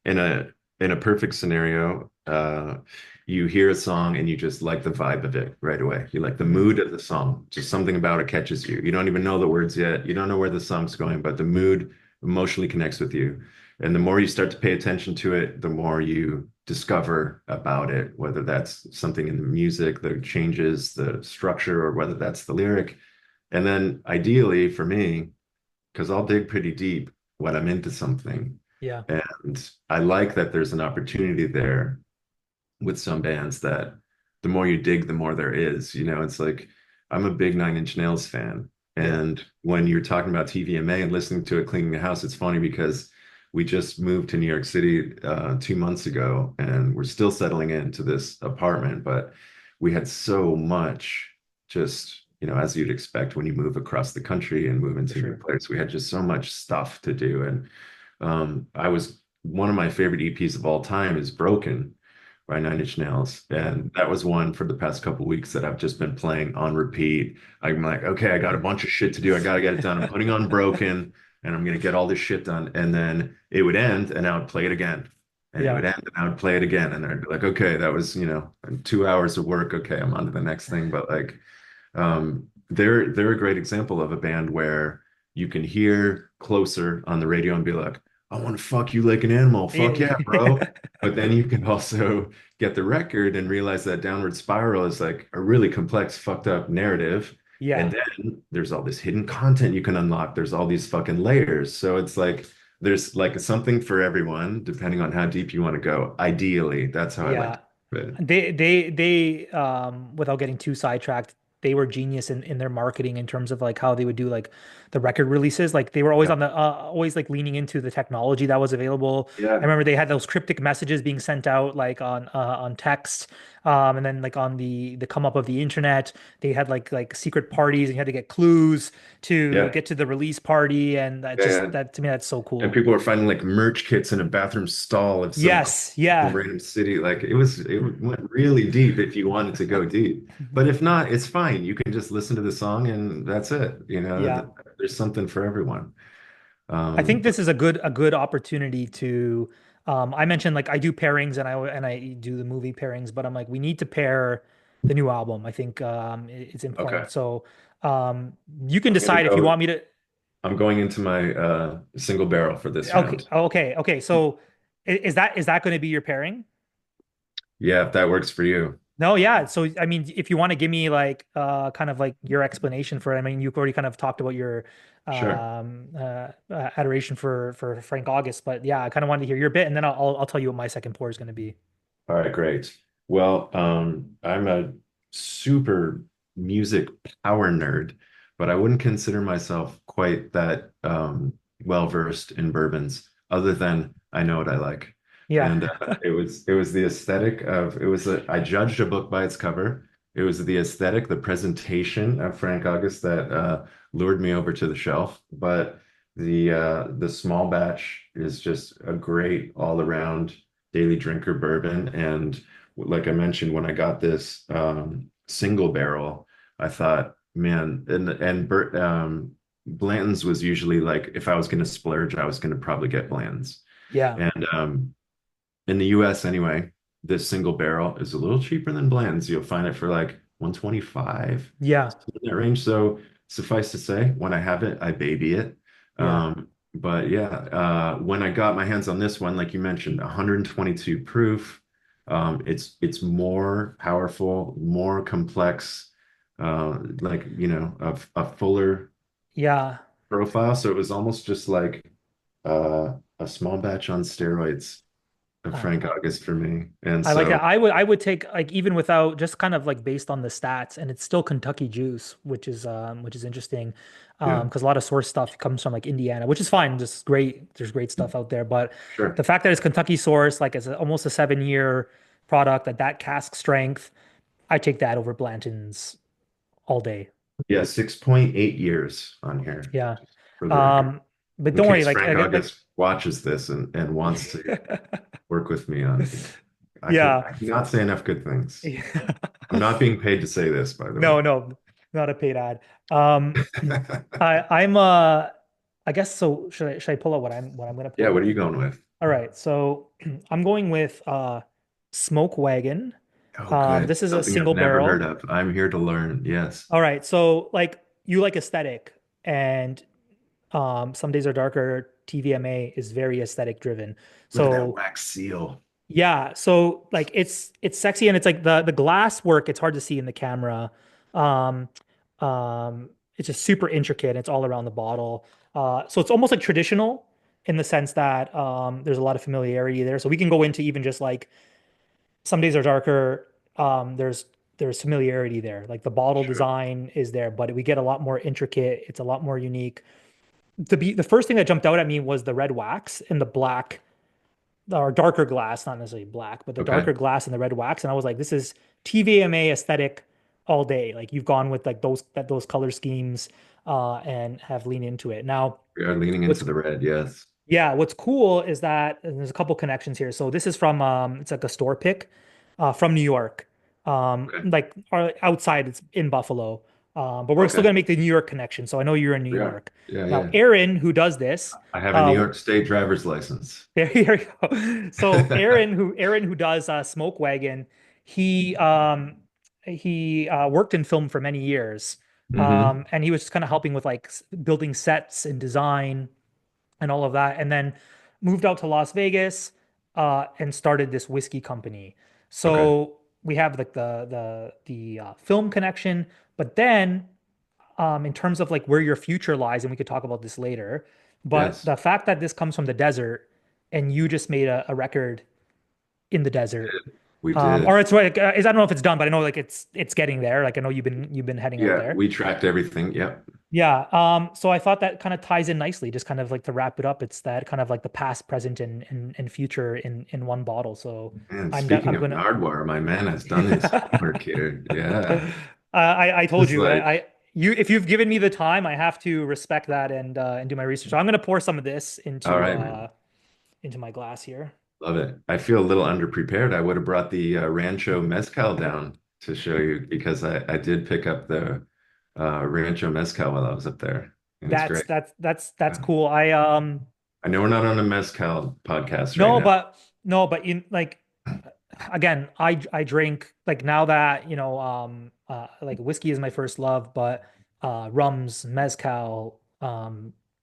in a perfect scenario, you hear a song and you just like the vibe of it right away. You like the Mhm. mood of the song. Just something about it catches you. You don't even know the words yet. You don't know where the song's going, but the mood emotionally connects with you. And the more you start to pay attention to it, the more you discover about it, whether that's something in the music, the changes, the structure, or whether that's the lyric. And then ideally for me, because I'll dig pretty deep when I'm into something. Yeah, And I like that there's an opportunity there with some bands that the more you dig, the more there is. It's like I'm a big Nine Inch Nails fan. yeah, And when you're talking about TVMA and listening to it cleaning the house, it's funny because we just moved to New York City 2 months ago and we're still settling into this apartment, but we had so much just, as you'd expect when you move across the country and move for into a new sure. place, we had just so much stuff to do. And I was one of my favorite EPs of all time is Broken by Nine Inch Nails. Yeah. And that was one for the past couple weeks that I've just been playing on repeat. I'm like, okay, I got a bunch of shit to do. I got to get it done. I'm putting on Broken and I'm going to get all this shit done. And then it would end and I would play it again. And it Yeah. would end and I would play it again. And I'd be like, okay, that was, 2 hours of work. Okay, I'm on to the next thing. But like, they're a great example of a band where you can hear Closer on the radio and be like, I want to fuck you like an animal. Fuck yeah, bro. Yeah. But then you can also get the record and realize that Downward Spiral is like a really complex, fucked up narrative. And Yeah. then there's all this hidden content you can unlock. There's all these fucking layers. So it's like there's like something for everyone, depending on how deep you want to go. Ideally, that's how I like to Yeah. do it. They without getting too sidetracked, they were genius in their marketing in terms of like how they would do like the record releases. Like they were always Yeah. on the always like leaning into the technology that was available. I Yeah. remember they had those cryptic messages being sent out like on text, and then like on the come up of the internet, they had like secret parties and you had to get clues to Yeah. get to the release party, and that Yeah. just Yeah. that to me that's so And cool. people were finding like merch kits in a bathroom stall of some Yes, yeah. random city. Like it went really deep if you wanted to go deep. But if not, it's fine. You can just listen to the song and that's it. Yeah. There's something for everyone. I think But this is a good opportunity to I mentioned like I do pairings and I do the movie pairings, but I'm like we need to pair the new album. I think it's okay, important. So you can I'm gonna decide if you go. want me to I'm going into my single barrel for this okay, round. okay. So is that going to be your pairing? Yeah, if that works for you. No, yeah. So I mean, if you want to give me like kind of like your explanation for it, I mean, you've already kind of talked about your Sure. adoration for Frank August, but yeah, I kind of wanted to hear your bit, and then I'll tell you what my second pour is going to be. All right, great. Well, I'm a super music power nerd, but I wouldn't consider myself quite that well versed in bourbons, other than I know what I like. Yeah, And it was the aesthetic of it was I judged a book by its cover. It was the aesthetic, the presentation of Frank August that lured me over to the shelf. But the small batch is just a great all around daily drinker bourbon. And like I mentioned, when I got this single barrel, I thought, man, Blanton's was usually like if I was going to splurge, I was going to probably get Blanton's. yeah, And in the US anyway, this single barrel is a little cheaper than Blanton's. You'll find it for like 125 yeah, in that range. So suffice to say, when I have it, I baby it. yeah. But yeah, when I got my hands on this one, like you mentioned, 122 proof. It's more powerful, more complex, like a fuller Yeah. profile. So it was almost just like a small batch on steroids of Uh, Frank August for me. And I like so that. I would take like even without just kind of like based on the stats, and it's still Kentucky juice, which is interesting. yeah, Because a lot of source stuff comes from like Indiana, which is fine, just great. There's great stuff out there, but the sure. fact that it's Kentucky source, like it's almost a 7 year product at that cask strength, I take that over Blanton's all day. Yeah, 6.8 years on here, Yeah. just for the record. Um, but In don't worry, case like Frank I get like August watches this and wants to work with me on, yeah. I cannot say enough good things. I'm not being paid to say this, by the way. No, no, not a paid ad. I'm I guess so should I pull out what I'm gonna Yeah, pour what are you here? going with? All right, so I'm going with Smoke Wagon. Oh, good. This is a Something I've single never heard barrel. of. I'm here to learn. Yes. All right, so like you like aesthetic and Some Days Are Darker TVMA is very aesthetic driven. Look at that So wax seal. yeah, so like it's sexy and it's like the glass work, it's hard to see in the camera. Um it's just super intricate. It's all around the bottle. So it's almost like traditional in the sense that there's a lot of familiarity there. So we can go into even just like Some Days Are Darker. There's familiarity there. Like the bottle Sure. design is there, but we get a lot more intricate. It's a lot more unique. The first thing that jumped out at me was the red wax and the black or darker glass, not necessarily black, but the Okay. darker glass and the red wax. And I was like, this is TVMA aesthetic all day. Like you've gone with like those color schemes and have leaned into it. Now, We are leaning what's into the red. Yes. yeah, what's cool is that and there's a couple connections here. So this is from it's like a store pick from New York. Okay. Like outside it's in Buffalo. But we're still Okay. gonna make the New York connection. So I know you're in New We are. York. Yeah, Now, yeah. Aaron, who does this, I have a New uh, York State driver's license. there you go. So Aaron who does Smoke Wagon, he worked in film for many years. Hmm. And he was just kind of helping with like building sets and design and all of that, and then moved out to Las Vegas and started this whiskey company. Okay. So we have like the film connection, but then in terms of like where your future lies, and we could talk about this later. But Yes. the fact that this comes from the desert and you just made a record in the desert, We did. Or it's like is I don't know if it's done, but I know like it's getting there. Like I know you've been heading out Yeah, there. we tracked everything. Yep. Yeah. So I thought that kind of ties in nicely, just kind of like to wrap it up. It's that kind of like the past, present, and future in one bottle. So And speaking I'm of gonna. Nardwuar, my man has done his homework here. Yeah. I told Just you like, you if you've given me the time, I have to respect that and do my research. So I'm gonna pour some of this all right, man. into my glass here. Love it. I feel a little underprepared. I would have brought the Rancho Mezcal down to show you because I did pick up the Rancho Mezcal while I was up there. And it's great. That's Uh, cool. I know we're not on a Mezcal podcast right No, now. but no, but in like again, I drink like now that like whiskey is my first love, but rums, mezcal,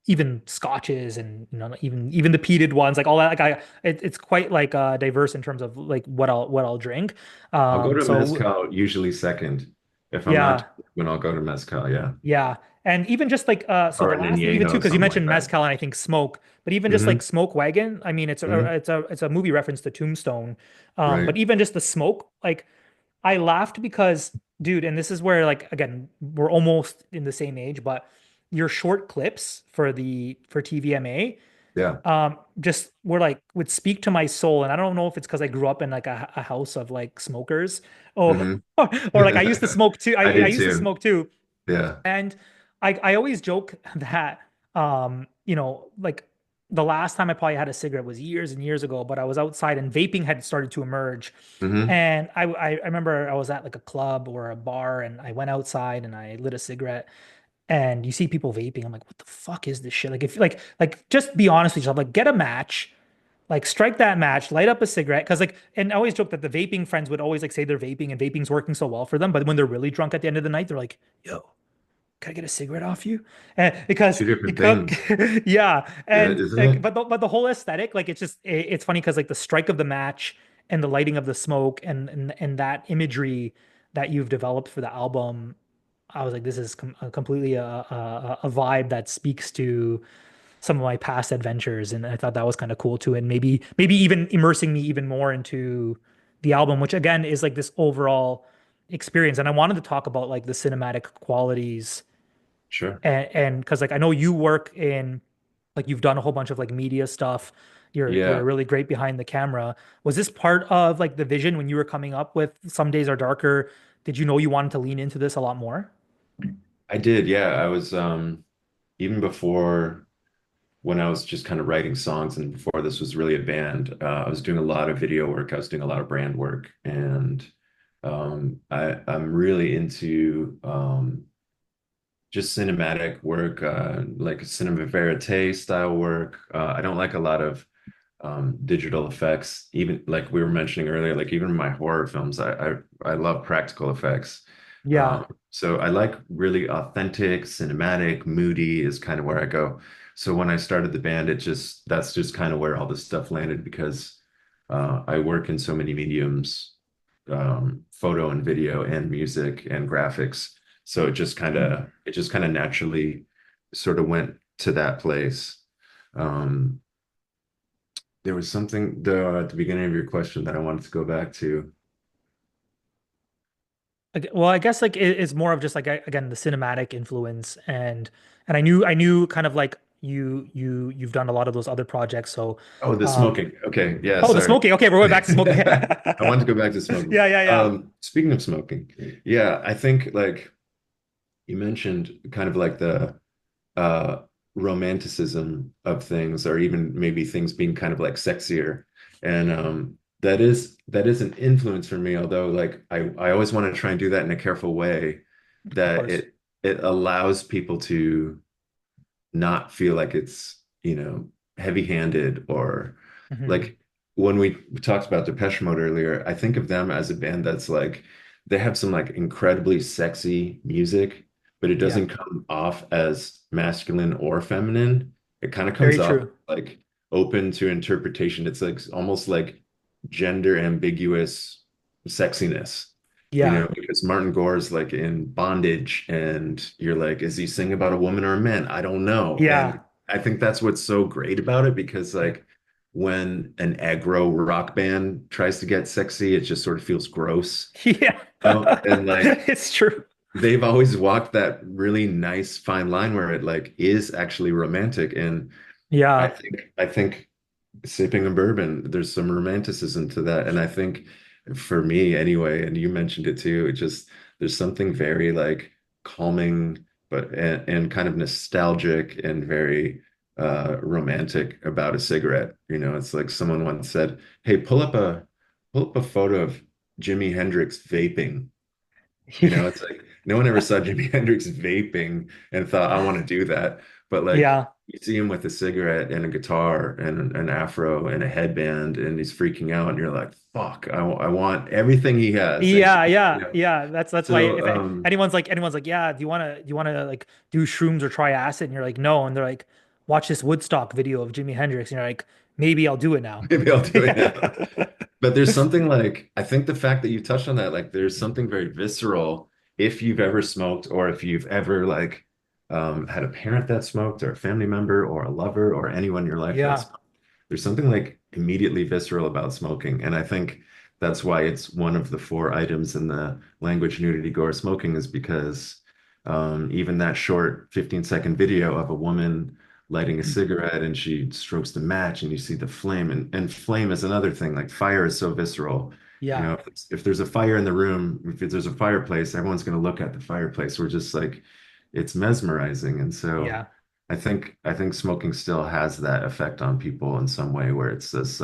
even scotches and even the peated ones, like all that, like it's quite like diverse in terms of like what I'll drink. I'll go to So Mezcal usually second. If I'm not yeah. when I'll go to Mezcal, yeah. Yeah. And even just like so Or the an last thing even too, añejo, because you something like mentioned that. mezcal and I think smoke, but even just like Hmm. Smoke Wagon, I mean Hmm. it's a movie reference to Tombstone. Right. But even just the smoke, like I laughed because dude, and this is where like again, we're almost in the same age, but your short clips for TVMA Yeah. just were like would speak to my soul. And I don't know if it's because I grew up in like a house of like smokers or Hmm. or like I used to smoke too. I I did used to too. smoke too. Yeah. And I always joke that like the last time I probably had a cigarette was years and years ago, but I was outside and vaping had started to emerge. Hmm. And I remember I was at like a club or a bar and I went outside and I lit a cigarette and you see people vaping. I'm like, what the fuck is this shit? Like if like just be honest with yourself, like get a match, like strike that match, light up a cigarette. Cause like, and I always joke that the vaping friends would always like say they're vaping and vaping's working so well for them. But when they're really drunk at the end of the night, they're like, yo, can I get a cigarette off you? And because Two you different cook, things. yeah. Yeah, And isn't like, it? but the whole aesthetic, like it's funny because like the strike of the match and the lighting of the smoke and that imagery that you've developed for the album, I was like, this is completely a vibe that speaks to some of my past adventures, and I thought that was kind of cool too. And maybe even immersing me even more into the album, which again is like this overall experience. And I wanted to talk about like the cinematic qualities Sure. and because like I know you work in like you've done a whole bunch of like media stuff. You're Yeah, really great behind the camera. Was this part of like the vision when you were coming up with Some Days Are Darker? Did you know you wanted to lean into this a lot more? I did. Yeah, I was even before when I was just kind of writing songs and before this was really a band, I was doing a lot of video work. I was doing a lot of brand work, and I'm really into just cinematic work, like cinema verite style work. I don't like a lot of digital effects. Even like we were mentioning earlier, like even in my horror films, I love practical effects. Yeah. So I like really authentic, cinematic, moody is kind of where I go. So when I started the band, that's just kind of where all this stuff landed because I work in so many mediums, photo and video and music and graphics. So it just kind of naturally sort of went to that place. Um, there was something at the beginning of your question that I wanted to go back to. Well, I guess like it's more of just like again the cinematic influence and I knew kind of like you've done a lot of those other projects. So Oh, the um smoking. Okay, yeah, oh the sorry. smoking. Okay, we're going back to smoking. I wanted to go back to smoking. Yeah, yeah, yeah. Speaking of smoking, yeah, I think like you mentioned kind of like the uh romanticism of things or even maybe things being kind of like sexier. And that is an influence for me, although like I always want to try and do that in a careful way Of that course. it allows people to not feel like it's, heavy-handed or Hmm. like when we talked about Depeche Mode earlier, I think of them as a band that's like they have some like incredibly sexy music, but it Yeah, doesn't come off as masculine or feminine. It kind of comes very off true. like open to interpretation. It's like almost like gender ambiguous sexiness Yeah, because Martin Gore's like in bondage, and you're like, is he singing about a woman or a man? I don't know. And yeah, I think that's what's so great about it because, like, when an aggro rock band tries to get sexy, it just sort of feels gross. Yeah. And like It's true. they've always walked that really nice fine line where it like is actually romantic. And Yeah. I think sipping a bourbon, there's some romanticism to that. And I think for me anyway, and you mentioned it too, it just there's something very like calming but and kind of nostalgic and very romantic about a cigarette. You know, it's like someone once said, "Hey, pull up a photo of Jimi Hendrix vaping." You know, it's like no one ever saw Jimi Hendrix vaping and thought, I want to do that. But like Yeah. you see him with a cigarette and a guitar and an afro and a headband and he's freaking out and you're like, fuck, I want everything he has. And Yeah, you yeah, know, yeah. That's why so if anyone's like, yeah, do you wanna like do shrooms or try acid? And you're like, no, and they're like, watch this Woodstock video of Jimi Hendrix, and you're like, maybe I'll do it now. maybe I'll do it now. Yeah. But there's something like I think the fact that you touched on that, like there's something very visceral if you've ever smoked or if you've ever like had a parent that smoked or a family member or a lover or anyone in your life Yeah. that's there's something like immediately visceral about smoking. And I think that's why it's one of the four items in the language nudity gore smoking is because even that short 15-second video of a woman lighting a cigarette and she strokes the match and you see the flame and flame is another thing. Like fire is so visceral. You Yeah. know, if there's a fire in the room, if there's a fireplace, everyone's going to look at the fireplace. We're just like, it's mesmerizing. And so Yeah. I think smoking still has that effect on people in some way where it's this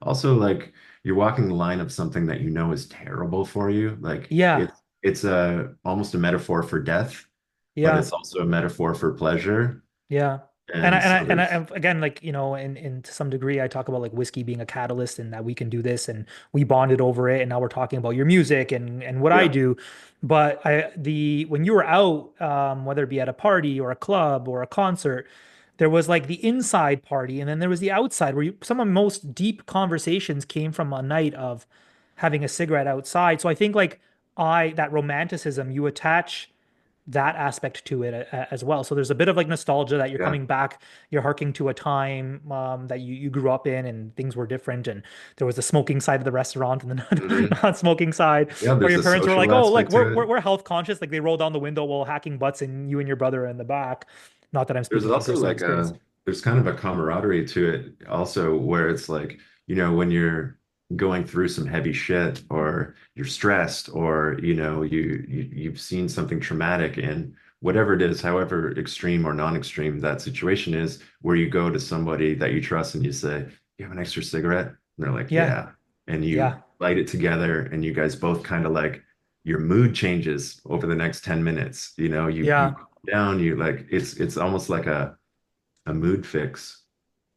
also like you're walking the line of something that you know is terrible for you. Like Yeah. it's a almost a metaphor for death, but Yeah. it's also a metaphor for pleasure. Yeah. And I, And and I, so and I, there's and again, like, in to some degree, I talk about like whiskey being a catalyst and that we can do this and we bonded over it. And now we're talking about your music and what I yeah. do. But when you were out, whether it be at a party or a club or a concert, there was like the inside party and then there was the outside where some of the most deep conversations came from a night of having a cigarette outside. So I think like that romanticism you attach that aspect to it as well. So there's a bit of like nostalgia that you're Yeah. coming back, you're harking to a time that you grew up in and things were different. And there was the smoking side of the restaurant and the Hmm. non-smoking side Yeah, where there's your a parents were like, social oh, like aspect to it. we're health conscious. Like they roll down the window while hacking butts and you and your brother are in the back. Not that I'm There's speaking from also personal like experience. there's kind of a camaraderie to it also where it's like, you know, when you're going through some heavy shit or you're stressed or, you know, you've seen something traumatic and whatever it is, however extreme or non-extreme that situation is, where you go to somebody that you trust and you say, you have an extra cigarette? And they're like, Yeah. yeah. And you Yeah. light it together and you guys both kind of like your mood changes over the next 10 minutes. You know, you Yeah. calm down, you like it's almost like a mood fix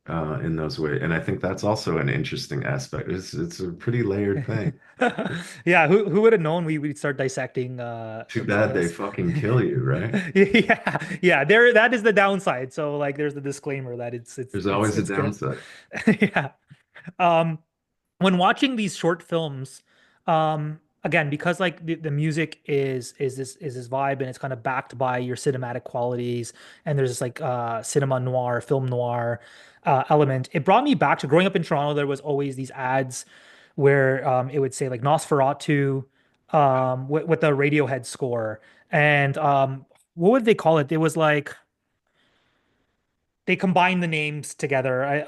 in those ways. And I think that's also an interesting aspect. It's a pretty layered thing. Yeah, who would have known we'd start dissecting Too bad they genres. fucking kill you, right? Yeah, yeah, there that is the downside. So like there's the disclaimer that There's always a it's good. downside. Yeah. Um when watching these short films, again, because like the music is this vibe and it's kind of backed by your cinematic qualities, and there's this like cinema noir, film noir element. It brought me back to growing up in Toronto. There was always these ads where it would say like Nosferatu with the Radiohead score. And what would they call it? It was like they combined the names together.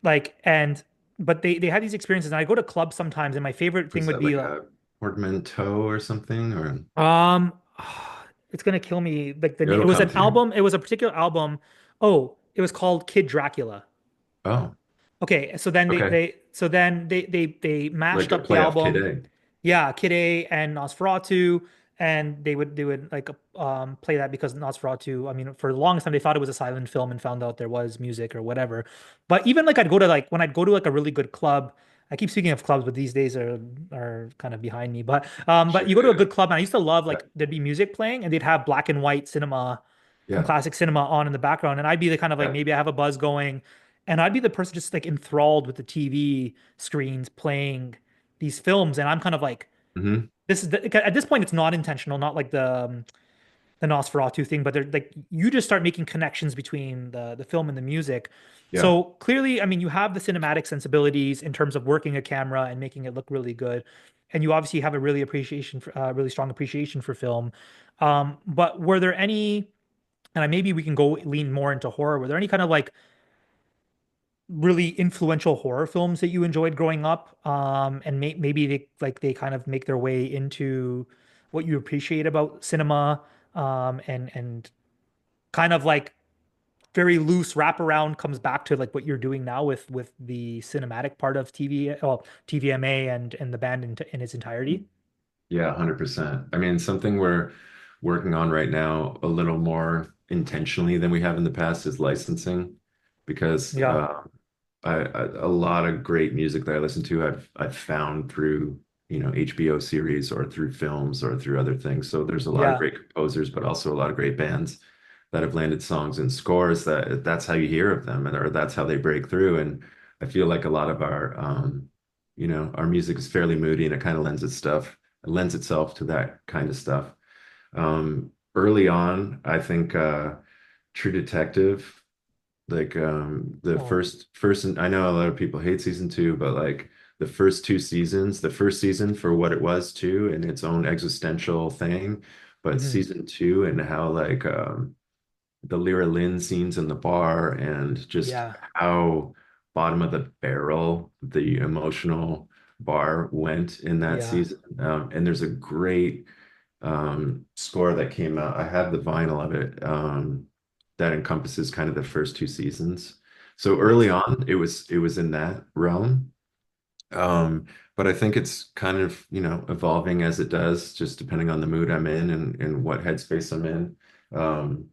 Like and but they had these experiences, and I go to clubs sometimes, and my favorite thing Was would that be like like, a portmanteau or something? Or um, it's gonna kill me. Like the name, it it'll was come an to you. album. It was a particular album. Oh, it was called Kid Dracula. Oh, Okay, so then they okay. they so then they mashed Like a up the playoff kid album. A. Yeah, Kid A and Nosferatu, and they would like play that because Nosferatu. I mean, for the longest time they thought it was a silent film and found out there was music or whatever. But even like I'd go to like when I'd go to like a really good club. I keep speaking of clubs, but these days are kind of behind me. But Sure. you go to a Yeah. good club, and I used to love Yeah. like there'd be music playing, and they'd have black and white cinema from Yeah. classic cinema on in the background, and I'd be the kind of like Yeah. maybe I have a buzz going, and I'd be the person just like enthralled with the TV screens playing these films, and I'm kind of like Hmm. at this point it's not intentional, not like the Nosferatu thing, but they're like you just start making connections between the film and the music. Yeah. So clearly, I mean, you have the cinematic sensibilities in terms of working a camera and making it look really good, and you obviously have a really strong appreciation for film. But were there any, and maybe we can go lean more into horror. Were there any kind of like really influential horror films that you enjoyed growing up? And maybe they kind of make their way into what you appreciate about cinema, and kind of like very loose wraparound comes back to like what you're doing now with the cinematic part of TV, well, TVMA and the band in its entirety. Yeah, 100%. I mean, something we're working on right now a little more intentionally than we have in the past is licensing because Yeah, a lot of great music that I listen to I've found through, HBO series or through films or through other things. So there's a lot of yeah, great composers, but also a lot of great bands that have landed songs and scores that's how you hear of them, and or that's how they break through. And I feel like a lot of our music is fairly moody and it kind of lends itself to that kind of stuff. Early on, I think True Detective, like the oh, first, and I know a lot of people hate season two, but like the first two seasons, the first season for what it was too, and its own existential thing, but mhm. season two and how like the Lyra Lynn scenes in the bar and just Yeah, how bottom of the barrel the emotional bar went in that yeah, season. And there's a great score that came out. I have the vinyl of it that encompasses kind of the first two seasons. So early nice. on, it was in that realm. Um, but I think it's kind of, evolving as it does, just depending on the mood I'm in and what headspace I'm in. Um,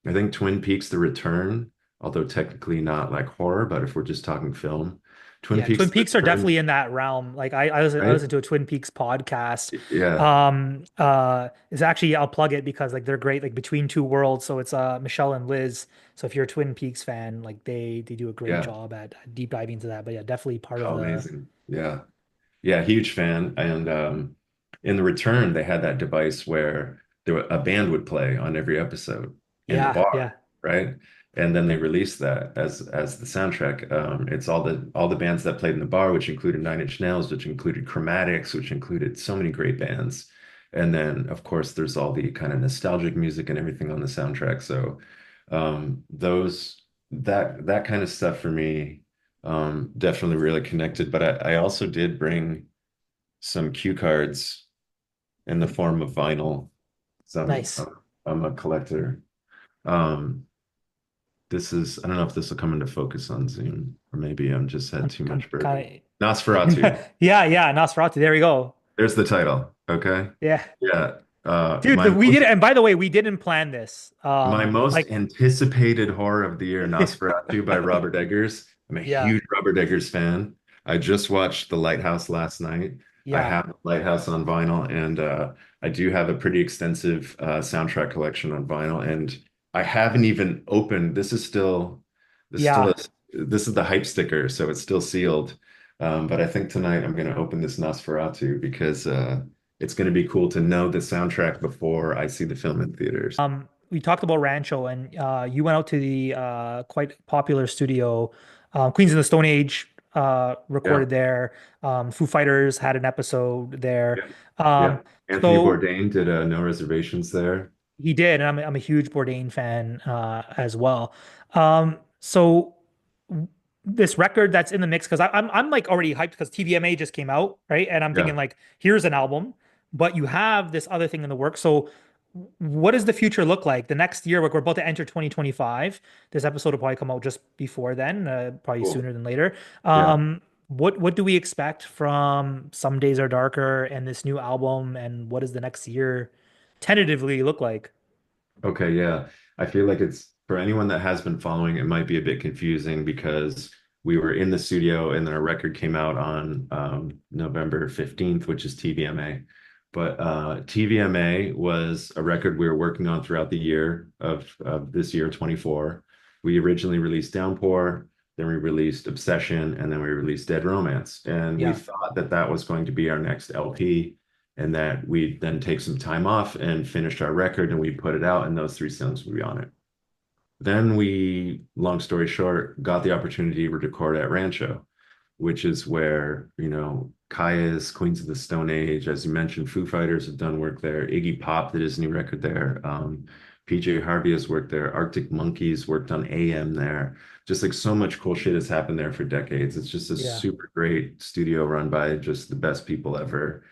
I think Twin Peaks: The Return, although technically not like horror, but if we're just talking film, Twin Yeah, Peaks: Twin The Peaks are definitely Return, in that realm. Like I right? listened to a Twin Peaks podcast. Yeah, It's actually I'll plug it because like they're great, like Between Two Worlds. So it's Michelle and Liz. So if you're a Twin Peaks fan, like they do a great yeah. job at deep diving into that. But yeah, definitely part of Oh, the amazing. Yeah. Yeah, huge fan. And in The Return, they had that device where a band would play on every episode in the yeah, bar, yeah, right? And then they released that as the soundtrack. It's all the bands that played in the bar, which included Nine Inch Nails, which included Chromatics, which included so many great bands. And then, of course, there's all the kind of nostalgic music and everything on the soundtrack. So those that kind of stuff for me definitely really connected. But I also did bring some cue cards in the form of vinyl. So nice. I'm a collector. Um, I don't know if this will come into focus on Zoom, or maybe I'm just had too I'm much bourbon. kind Nosferatu. of yeah, yeah, Nosferatu. There we go. There's the title. Okay. Yeah, Yeah. dude, we did, and by the way, we didn't plan this. My most Like anticipated horror of the year, Nosferatu by Robert Eggers. I'm a yeah, huge Robert Eggers fan. I just watched The Lighthouse last night. I yeah. have The Lighthouse on vinyl, and I do have a pretty extensive soundtrack collection on vinyl. And I haven't even opened. This is still Yeah. this is the hype sticker, so it's still sealed. But I think tonight I'm going to open this Nosferatu because it's going to be cool to know the soundtrack before I see the film in theaters. We talked about Rancho, and you went out to the quite popular studio, Queens of the Stone Age, Yeah. recorded there. Foo Fighters had an episode there. Yeah. Yeah. Um, Anthony so Bourdain did No Reservations there. he did, and I'm a huge Bourdain fan as well. So this record that's in the mix because I'm like already hyped because TVMA just came out, right? And I'm thinking Yeah. like, here's an album, but you have this other thing in the works. So what does the future look like? The next year, we're about to enter 2025. This episode will probably come out just before then, probably Cool. sooner than later. Yeah. What do we expect from Some Days Are Darker and this new album? And what does the next year tentatively look like? Okay. Yeah. I feel like it's for anyone that has been following, it might be a bit confusing because we were in the studio and then our record came out on November 15th, which is TVMA. But TVMA was a record we were working on throughout the year of this year, 24. We originally released Downpour, then we released Obsession, and then we released Dead Romance. And we Yeah. thought that that was going to be our next LP. and that we'd then take some time off and finish our record and we put it out and those three songs would be on it. Then we, long story short, got the opportunity to record at Rancho, which is where, Kaya's Queens of the Stone Age, as you mentioned, Foo Fighters have done work there. Iggy Pop did his new record there. PJ Harvey has worked there. Arctic Monkeys worked on AM there. Just like so much cool shit has happened there for decades. It's just a Yeah. super great studio run by just the best people ever.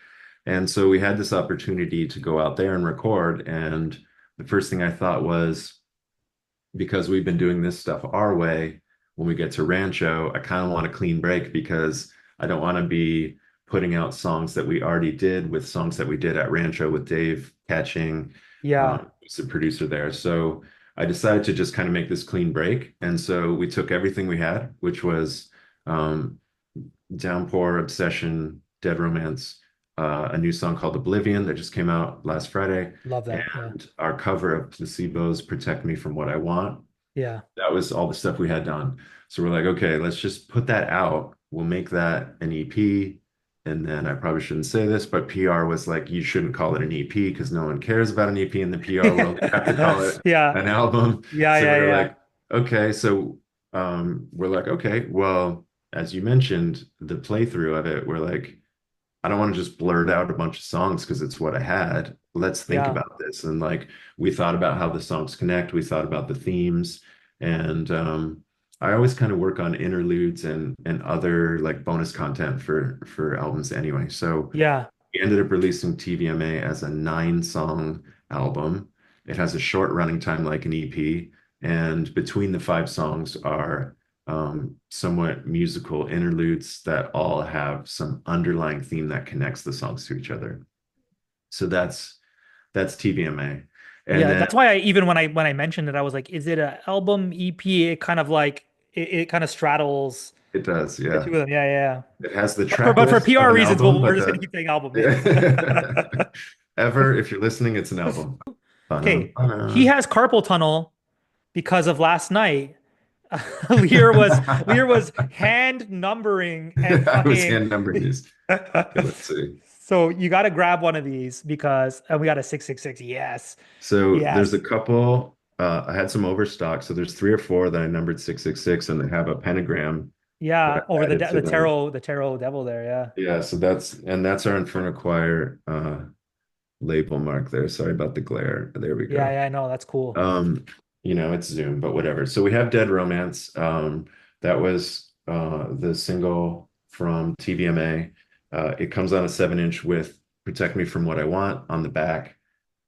And so we had this opportunity to go out there and record. And the first thing I thought was, because we've been doing this stuff our way, when we get to Rancho, I kind of want a clean break because I don't want to be putting out songs that we already did with songs that we did at Rancho with Dave Catching, Yeah. who's the producer there. So I decided to just kind of make this clean break. And so we took everything we had, which was um, Downpour, Obsession, Dead Romance, a new song called Oblivion that just came out last Friday, Love that. Yeah. and our cover of Placebo's Protect Me From What I Want. Yeah. That was all the stuff we had done. So we're like, okay, let's just put that out. We'll make that an EP. And then I probably shouldn't say this, but PR was like, you shouldn't call it an EP because no one cares about an EP in the PR world. You have to call it Yeah. an album. Yeah. So we Yeah. were Yeah. like, okay. So we're like, okay, well, as you mentioned, the playthrough of it, we're like, I don't want to just blurt out a bunch of songs because it's what I had. Let's think Yeah. about this. And like we thought about how the songs connect, we thought about the themes. And I always kind of work on interludes and other like bonus content for albums anyway. So Yeah. we ended up releasing TVMA as a 9 song album. It has a short running time like an EP, and between the 5 songs are somewhat musical interludes that all have some underlying theme that connects the songs to each other. So that's TVMA. And Yeah. then That's why I even when I mentioned it, I was like, is it an album EP? It kind of like it kind of straddles it does, the yeah. two of them. Yeah. Yeah. Yeah. It has the But for track list of PR an reasons, album, we're but just gonna keep saying album. yeah. Yeah. Ever, if you're listening, it's an album. Okay. He Ba-dum-ba-dum. has carpal tunnel because of last night. Lear was hand numbering and I was fucking. hand numbering these. Okay, let's see. So you got to grab one of these because and we got a 666. Yes. So there's a Yes. couple. I had some overstock, so there's 3 or 4 that I numbered 666, and they have a pentagram that Yeah, over I added to them. the tarot devil there. Yeah. Yeah, so that's our Inferno Choir label mark there. Sorry about the glare. There we Yeah, go. yeah, I know. That's cool. Um, it's Zoom, but whatever. So we have Dead Romance. That was the single from TVMA. It comes on a 7-inch with Protect Me From What I Want on the back.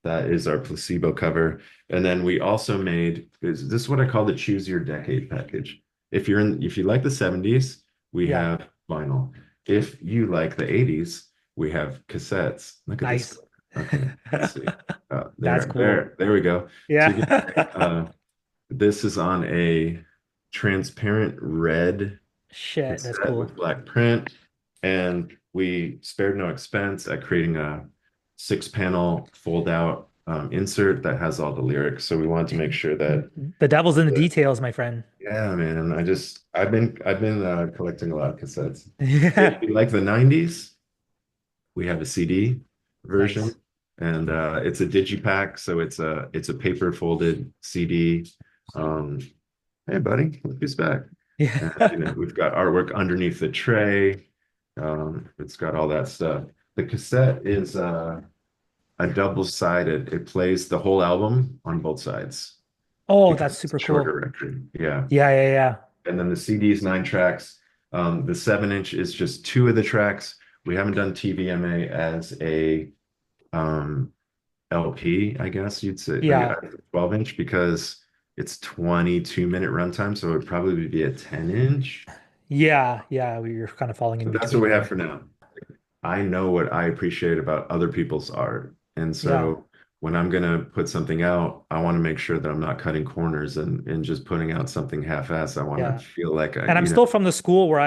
That is our placebo cover. And then we also made, is this what I call the choose your decade package? If you like the 70s, we Yeah. have vinyl. If you like the 80s, we have cassettes. Look at this. Nice. Okay, let's see. That's cool. There we go. So you get, Yeah. this is on a transparent red Shit, that's cassette with cool. black print, and we spared no expense at creating a 6-panel fold-out insert that has all the lyrics. So we wanted to make sure that, The devil's in the details, my friend. yeah, man. I've been collecting a lot of cassettes. If Yeah. you like the 90s, we have a CD version, Nice. and it's a digipack, so it's a paper folded CD. Um, hey, buddy, look who's back. And, Yeah. we've got artwork underneath the tray. It's got all that stuff. The cassette is a double-sided. It plays the whole album on both sides Oh, because that's it's a super shorter cool. record. Yeah. Yeah, yeah, yeah. And then the CD is 9 tracks. The 7-inch is just 2 of the tracks. We haven't done TVMA as a um, LP, I guess you'd say, like Yeah. a 12-inch because it's 22-minute runtime, so it would probably be a 10-inch. Yeah, yeah, we were kind of falling in But that's what between we have there. for now. I know what I appreciate about other people's art. And Yeah. so when I'm gonna put something out, I want to make sure that I'm not cutting corners and just putting out something half-assed. I want to Yeah. feel like And I'm still from the school where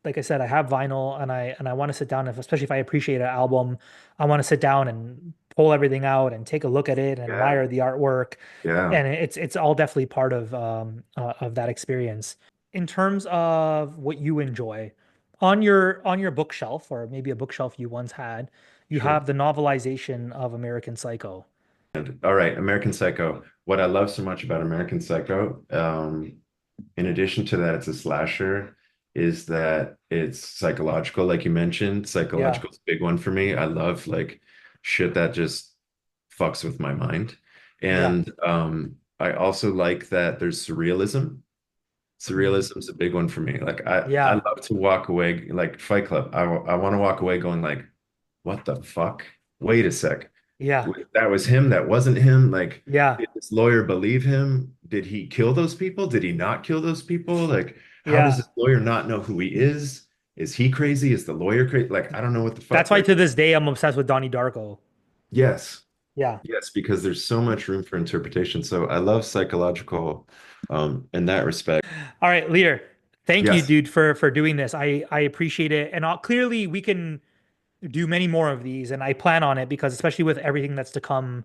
like I said, I have vinyl and I want to sit down, especially if I appreciate an album, I want to sit down and pull everything out and take a look at it and yeah, admire the artwork. yeah. And it's all definitely part of that experience. In terms of what you enjoy, On your bookshelf, or maybe a bookshelf you once had, you Sure. have the novelization of American Psycho. All right, American Psycho. What I love so much about American Psycho, in addition to that, it's a slasher, is that it's psychological, like you mentioned. Yeah, Psychological is a big one for me. I love like shit that just fucks with my mind. yeah, And I also like that there's surrealism. mm, Surrealism is a big one for me. Like I yeah, love to walk away like Fight Club. I want to walk away going like, what the fuck? Wait a sec. yeah, That was him. That wasn't him. Like, yeah, did this lawyer believe him? Did he kill those people? Did he not kill those people? Like, how does yeah. this lawyer not know who he is? Is he crazy? Is the lawyer crazy? Like, I don't know what the That's fuck. why Like, to this day I'm obsessed with Donnie Darko. yes, Yeah. yes, because there's so much room for interpretation. So I love psychological, in that respect. All right, Lear. Thank you, Yes, dude, for doing this. I appreciate it, and clearly we can do many more of these, and I plan on it because especially with everything that's to come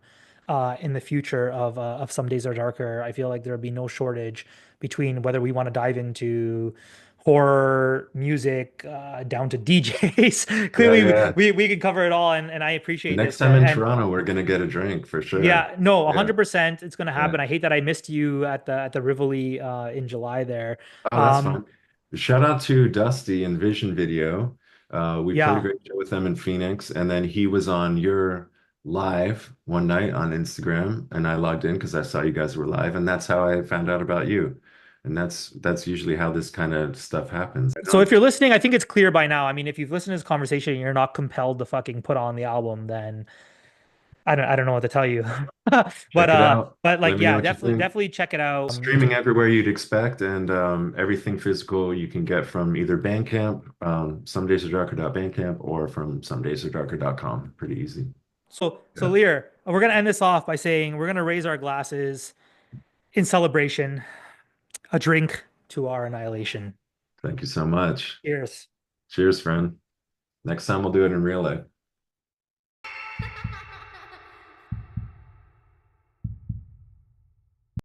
in the future of Some Days Are Darker, I feel like there'll be no shortage between whether we want to dive into horror music down to DJs. yeah, Clearly, yeah, yeah. we can cover it all, and I The appreciate next this. time in And Toronto, we're gonna get a drink for sure. yeah, no, Yeah, 100% it's gonna yeah. happen. I hate that I missed you at the Rivoli in July there. Oh, that's Um, fine. Shout out to Dusty and Vision Video. We played a yeah. great show with them in Phoenix, and then he was on your live one night on Instagram, and I logged in because I saw you guys were live, and that's how I found out about you. And that's usually how this kind of stuff happens. I So if don't you're listening, I think it's clear by now. I mean, if you've listened to this conversation and you're not compelled to fucking put on the album, then I don't know what to tell you. But check it out. but Let like me know yeah, what you think. definitely check it out. Streaming everywhere you'd expect, and everything physical you can get from either Bandcamp, somedaysardarker.bandcamp, or from somedaysardarker.com. Pretty easy. So Yeah. Lear, we're gonna end this off by saying we're gonna raise our glasses in celebration, a drink to our annihilation. Thank you so much. Cheers. Cheers, friend. Next time we'll do it in real life.